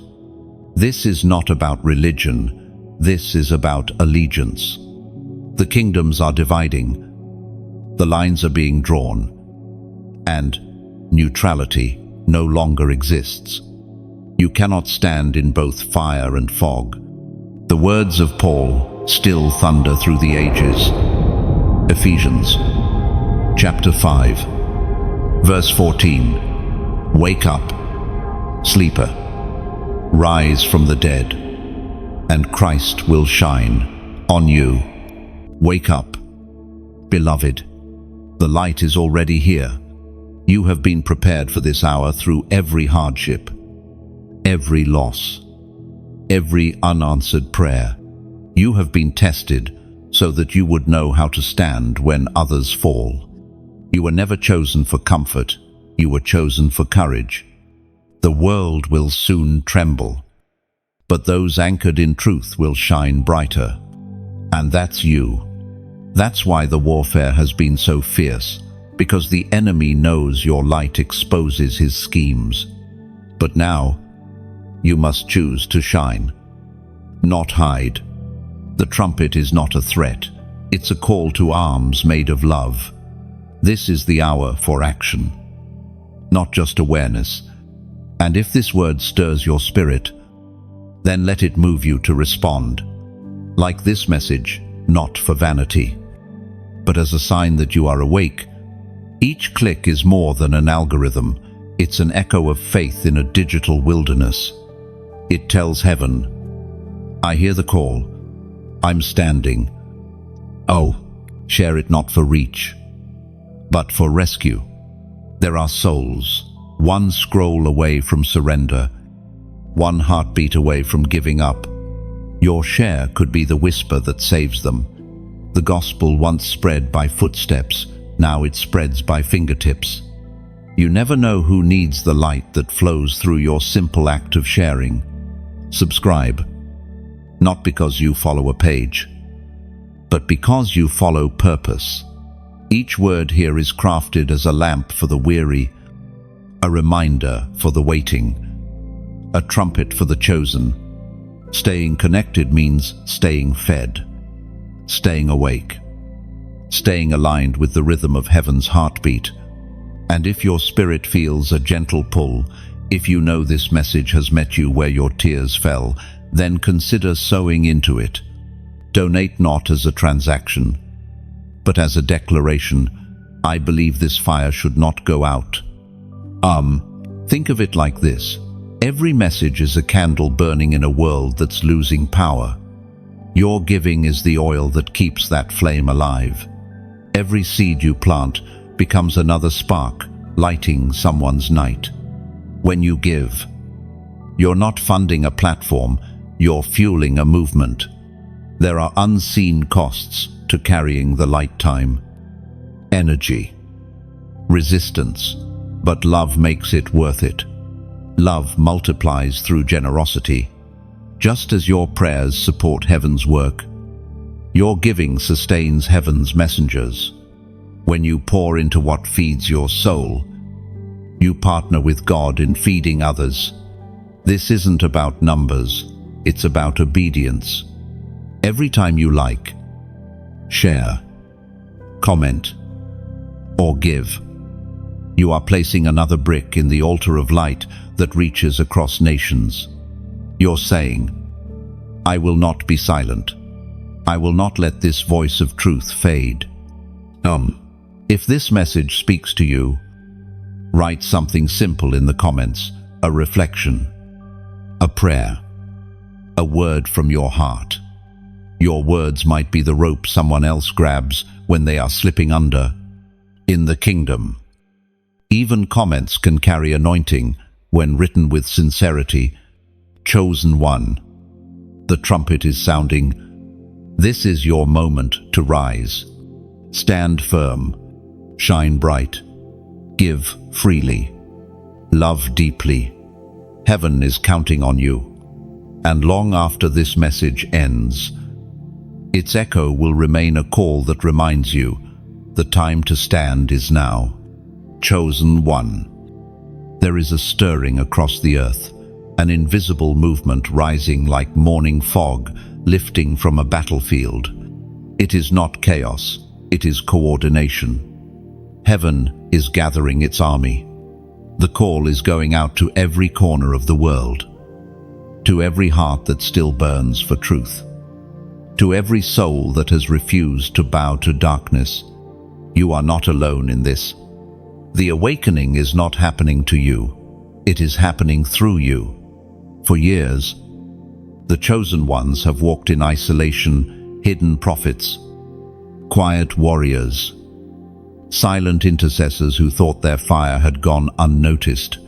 Speaker 1: This is not about religion, this is about allegiance. The kingdoms are dividing, the lines are being drawn, and neutrality no longer exists. You cannot stand in both fire and fog. The words of Paul still thunder through the ages. Ephesians chapter 5, verse 14. Wake up, sleeper, rise from the dead, and Christ will shine on you. Wake up, beloved. The light is already here. You have been prepared for this hour through every hardship, every loss, every unanswered prayer. You have been tested so that you would know how to stand when others fall. You were never chosen for comfort, you were chosen for courage. The world will soon tremble, but those anchored in truth will shine brighter. And that's you. That's why the warfare has been so fierce, because the enemy knows your light exposes his schemes. But now, you must choose to shine, not hide. The trumpet is not a threat, it's a call to arms made of love. This is the hour for action, not just awareness. And if this word stirs your spirit, then let it move you to respond. Like this message, not for vanity, but as a sign that you are awake. Each click is more than an algorithm, it's an echo of faith in a digital wilderness. It tells heaven, I hear the call, I'm standing. Oh, share it not for reach, but for rescue. There are souls, one scroll away from surrender, one heartbeat away from giving up. Your share could be the whisper that saves them. The gospel once spread by footsteps, now it spreads by fingertips. You never know who needs the light that flows through your simple act of sharing. Subscribe, not because you follow a page, but because you follow purpose. Each word here is crafted as a lamp for the weary, a reminder for the waiting, a trumpet for the chosen. Staying connected means staying fed, staying awake, staying aligned with the rhythm of heaven's heartbeat. And if your spirit feels a gentle pull, if you know this message has met you where your tears fell, then consider sowing into it. Donate not as a transaction, but as a declaration. I believe this fire should not go out. Think of it like this. Every message is a candle burning in a world that's losing power. Your giving is the oil that keeps that flame alive. Every seed you plant becomes another spark, lighting someone's night. When you give, you're not funding a platform, you're fueling a movement. There are unseen costs to carrying the light time. Energy, resistance, but love makes it worth it. Love multiplies through generosity. Just as your prayers support heaven's work, your giving sustains heaven's messengers. When you pour into what feeds your soul, you partner with God in feeding others. This isn't about numbers, it's about obedience. Every time you like, share, comment, or give, you are placing another brick in the altar of light that reaches across nations. You're saying, I will not be silent. I will not let this voice of truth fade. If this message speaks to you, write something simple in the comments, a reflection, a prayer, a word from your heart. Your words might be the rope someone else grabs when they are slipping under. In the kingdom, even comments can carry anointing when written with sincerity. Chosen one, the trumpet is sounding. This is your moment to rise. Stand firm, shine bright, give freely, love deeply. Heaven is counting on you. And long after this message ends, its echo will remain a call that reminds you, the time to stand is now. Chosen one. There is a stirring across the earth, an invisible movement rising like morning fog, lifting from a battlefield. It is not chaos, it is coordination. Heaven is gathering its army. The call is going out to every corner of the world, to every heart that still burns for truth, to every soul that has refused to bow to darkness. You are not alone in this. The awakening is not happening to you. It is happening through you. For years, the chosen ones have walked in isolation, hidden prophets, quiet warriors, silent intercessors who thought their fire had gone unnoticed.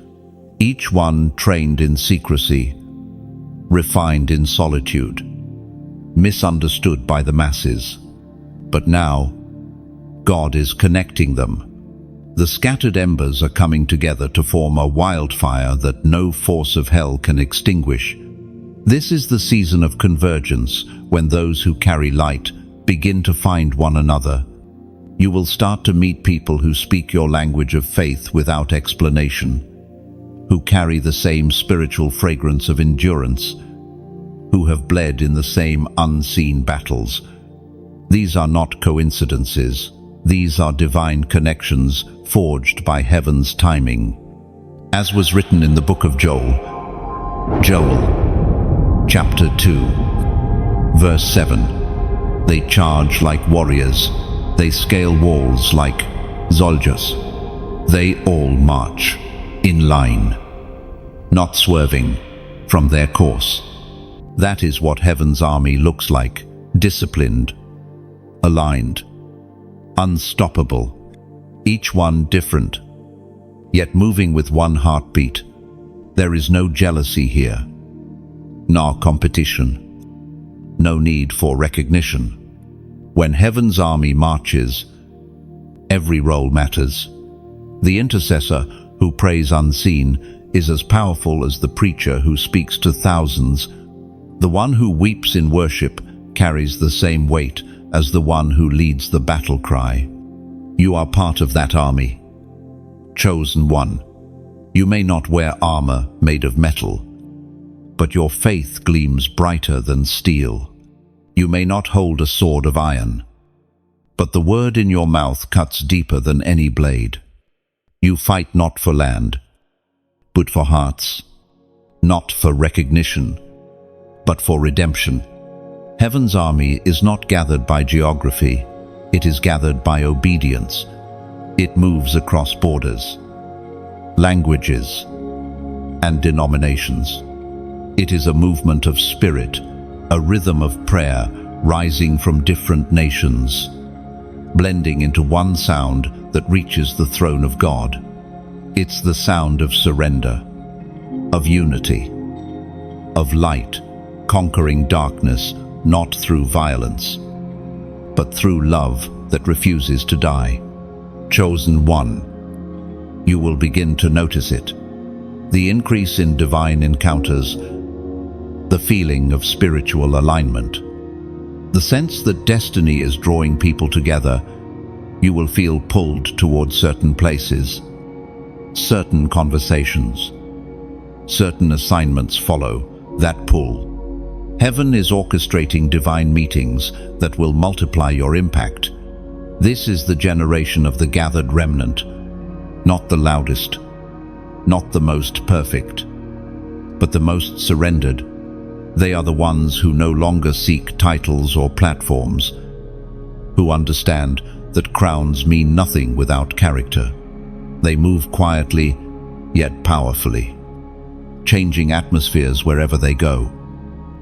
Speaker 1: Each one trained in secrecy, refined in solitude, misunderstood by the masses. But now, God is connecting them. The scattered embers are coming together to form a wildfire that no force of hell can extinguish. This is the season of convergence, when those who carry light begin to find one another. You will start to meet people who speak your language of faith without explanation, who carry the same spiritual fragrance of endurance, who have bled in the same unseen battles. These are not coincidences. These are divine connections forged by heaven's timing. As was written in the book of Joel, chapter 2, verse 7, they charge like warriors, they scale walls like soldiers. They all march in line, not swerving from their course. That is what heaven's army looks like, disciplined, aligned, unstoppable, each one different, yet moving with one heartbeat. There is no jealousy here, nor competition, no need for recognition. When heaven's army marches, every role matters. The intercessor who prays unseen is as powerful as the preacher who speaks to thousands. The one who weeps in worship carries the same weight as the one who leads the battle cry. You are part of that army. Chosen one. You may not wear armor made of metal, but your faith gleams brighter than steel. You may not hold a sword of iron, but the word in your mouth cuts deeper than any blade. You fight not for land, but for hearts, not for recognition, but for redemption. Heaven's army is not gathered by geography, it is gathered by obedience. It moves across borders, languages, and denominations. It is a movement of spirit, a rhythm of prayer rising from different nations, blending into one sound that reaches the throne of God. It's the sound of surrender, of unity, of light, conquering darkness, not through violence, but through love that refuses to die. Chosen one. You will begin to notice it. The increase in divine encounters, the feeling of spiritual alignment, the sense that destiny is drawing people together. You will feel pulled towards certain places, certain conversations, certain assignments follow that pull. Heaven is orchestrating divine meetings that will multiply your impact. This is the generation of the gathered remnant, not the loudest, not the most perfect, but the most surrendered. They are the ones who no longer seek titles or platforms, who understand that crowns mean nothing without character. They move quietly, yet powerfully, changing atmospheres wherever they go.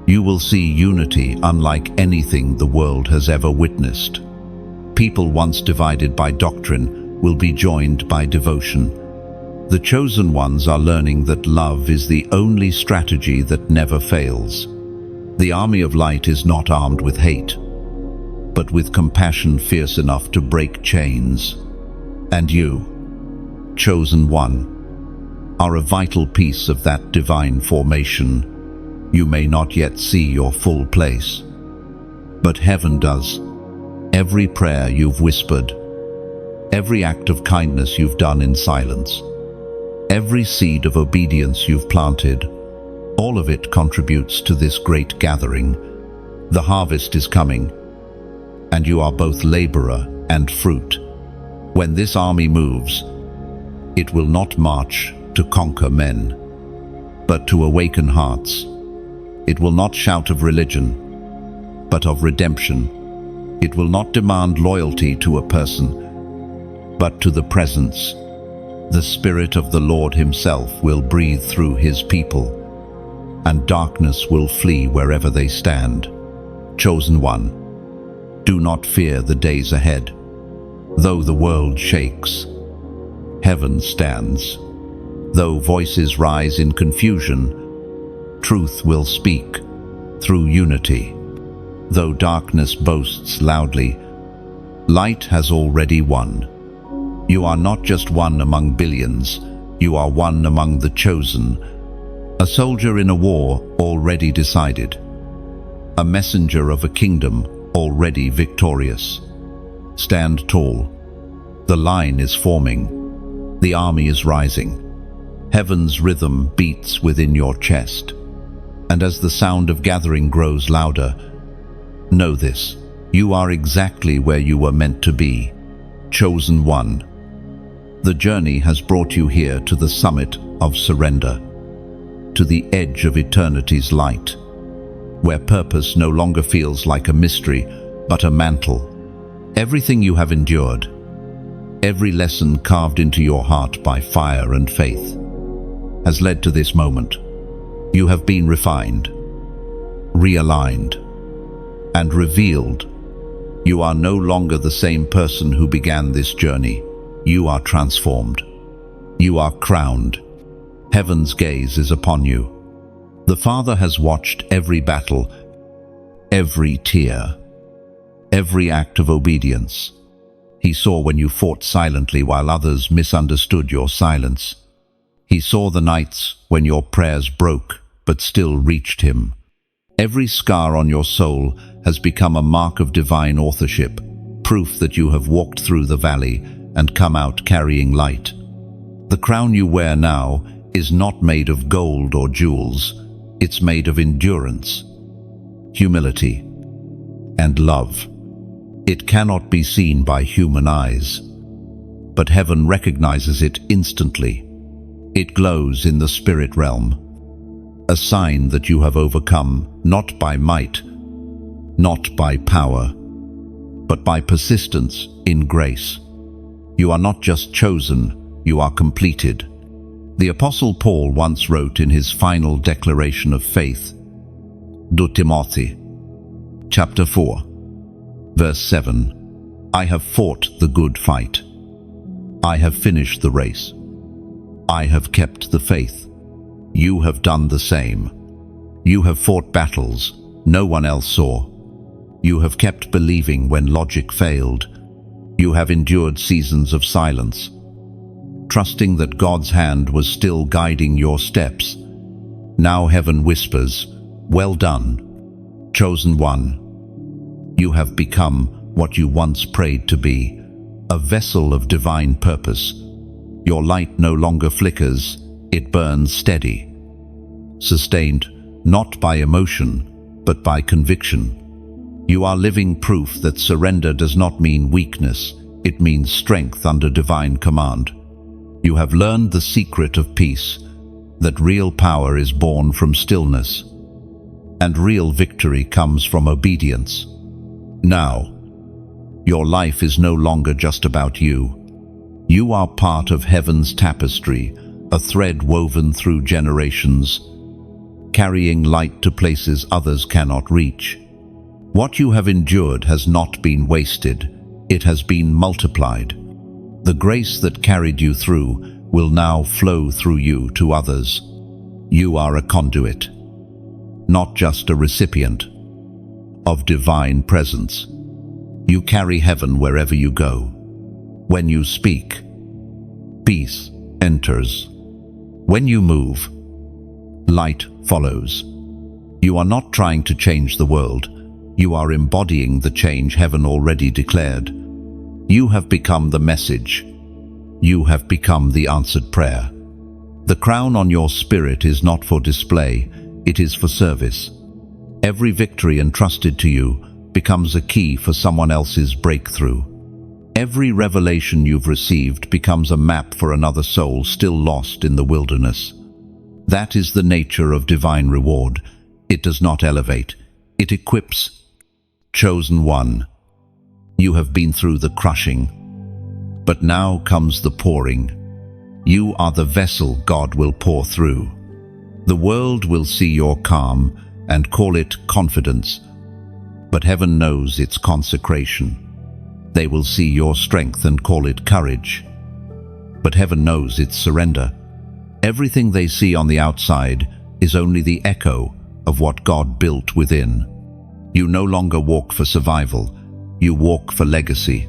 Speaker 1: You will see unity unlike anything the world has ever witnessed. People once divided by doctrine will be joined by devotion. The chosen ones are learning that love is the only strategy that never fails. The army of light is not armed with hate, but with compassion fierce enough to break chains. And you, chosen one, are a vital piece of that divine formation. You may not yet see your full place, but heaven does. Every prayer you've whispered, every act of kindness you've done in silence, every seed of obedience you've planted, all of it contributes to this great gathering. The harvest is coming, and you are both laborer and fruit. When this army moves, it will not march to conquer men, but to awaken hearts. It will not shout of religion, but of redemption. It will not demand loyalty to a person, but to the presence. The Spirit of the Lord Himself will breathe through His people, and darkness will flee wherever they stand. Chosen one, do not fear the days ahead. Though the world shakes, heaven stands. Though voices rise in confusion, truth will speak through unity. Though darkness boasts loudly, light has already won. You are not just one among billions, you are one among the chosen, a soldier in a war already decided, a messenger of a kingdom already victorious. Stand tall. The line is forming. The army is rising. Heaven's rhythm beats within your chest. And as the sound of gathering grows louder, know this: you are exactly where you were meant to be. Chosen one. The journey has brought you here to the summit of surrender, to the edge of eternity's light, where purpose no longer feels like a mystery, but a mantle. Everything you have endured, every lesson carved into your heart by fire and faith, has led to this moment. You have been refined, realigned, and revealed. You are no longer the same person who began this journey. You are transformed. You are crowned. Heaven's gaze is upon you. The Father has watched every battle, every tear, every act of obedience. He saw when you fought silently while others misunderstood your silence. He saw the nights when your prayers broke but still reached Him. Every scar on your soul has become a mark of divine authorship, proof that you have walked through the valley and come out carrying light. The crown you wear now is not made of gold or jewels. It's made of endurance, humility, and love. It cannot be seen by human eyes, but heaven recognizes it instantly. It glows in the spirit realm, a sign that you have overcome not by might, not by power, but by persistence in grace. You are not just chosen, you are completed. The Apostle Paul once wrote in his final declaration of faith, 2 Timothy, chapter 4, verse 7, I have fought the good fight. I have finished the race. I have kept the faith. You have done the same. You have fought battles no one else saw. You have kept believing when logic failed. You have endured seasons of silence, trusting that God's hand was still guiding your steps. Now heaven whispers, well done, chosen one. You have become what you once prayed to be, a vessel of divine purpose. Your light no longer flickers, it burns steady, sustained not by emotion, but by conviction. You are living proof that surrender does not mean weakness, it means strength under divine command. You have learned the secret of peace, that real power is born from stillness, and real victory comes from obedience. Now, your life is no longer just about you. You are part of heaven's tapestry, a thread woven through generations, carrying light to places others cannot reach. What you have endured has not been wasted, it has been multiplied. The grace that carried you through will now flow through you to others. You are a conduit, not just a recipient, of divine presence. You carry heaven wherever you go. When you speak, peace enters. When you move, light follows. You are not trying to change the world. You are embodying the change heaven already declared. You have become the message. You have become the answered prayer. The crown on your spirit is not for display, it is for service. Every victory entrusted to you becomes a key for someone else's breakthrough. Every revelation you've received becomes a map for another soul still lost in the wilderness. That is the nature of divine reward. It does not elevate, it equips. Chosen one, you have been through the crushing, but now comes the pouring. You are the vessel God will pour through. The world will see your calm and call it confidence, but heaven knows its consecration. They will see your strength and call it courage, but heaven knows its surrender. Everything they see on the outside is only the echo of what God built within. You no longer walk for survival, you walk for legacy.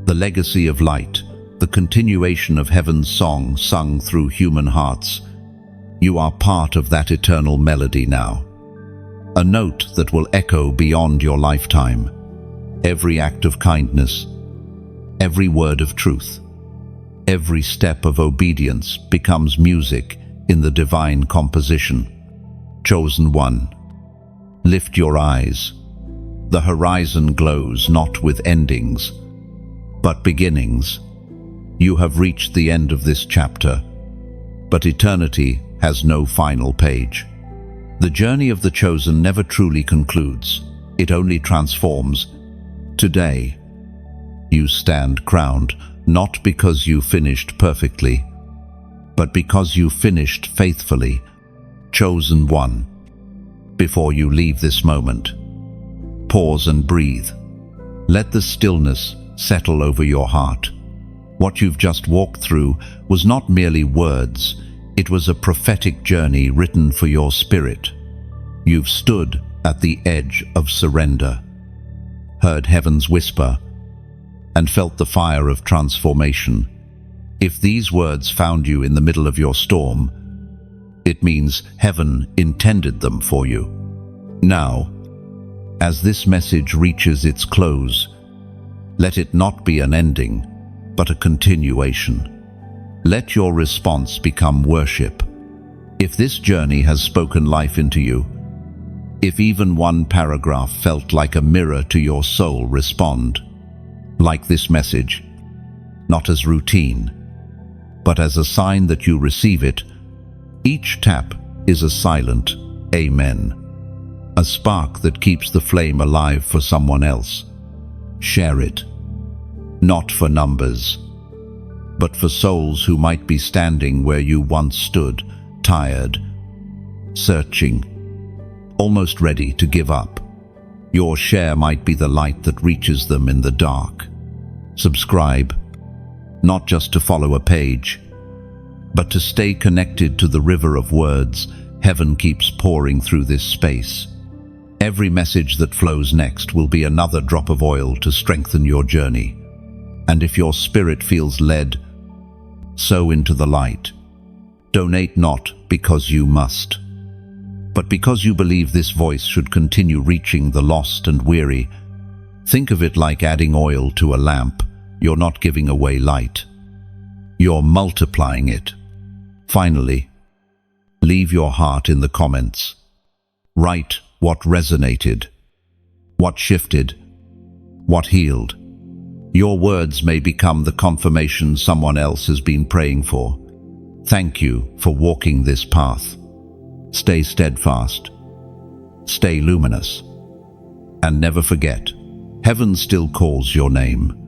Speaker 1: The legacy of light, the continuation of heaven's song sung through human hearts. You are part of that eternal melody now. A note that will echo beyond your lifetime. Every act of kindness, every word of truth, every step of obedience becomes music in the divine composition. Chosen one, lift your eyes. The horizon glows not with endings, but beginnings. You have reached the end of this chapter, but eternity has no final page. The journey of the chosen never truly concludes, it only transforms. Today, you stand crowned, not because you finished perfectly, but because you finished faithfully. Chosen one. Before you leave this moment, pause and breathe. Let the stillness settle over your heart. What you've just walked through was not merely words, it was a prophetic journey written for your spirit. You've stood at the edge of surrender, heard heaven's whisper, and felt the fire of transformation. If these words found you in the middle of your storm, it means heaven intended them for you. Now, as this message reaches its close, let it not be an ending, but a continuation. Let your response become worship. If this journey has spoken life into you, if even one paragraph felt like a mirror to your soul, respond. Like this message, not as routine, but as a sign that you receive it. Each tap is a silent amen, a spark that keeps the flame alive for someone else. Share it, not for numbers, but for souls who might be standing where you once stood, tired, searching, almost ready to give up. Your share might be the light that reaches them in the dark. Subscribe, not just to follow a page, but to stay connected to the river of words heaven keeps pouring through this space. Every message that flows next will be another drop of oil to strengthen your journey. And if your spirit feels led, sow into the light. Donate not because you must, but because you believe this voice should continue reaching the lost and weary. Think of it like adding oil to a lamp. You're not giving away light. You're multiplying it. Finally, leave your heart in the comments. Write what resonated, what shifted, what healed. Your words may become the confirmation someone else has been praying for. Thank you for walking this path. Stay steadfast, stay luminous, and never forget, heaven still calls your name.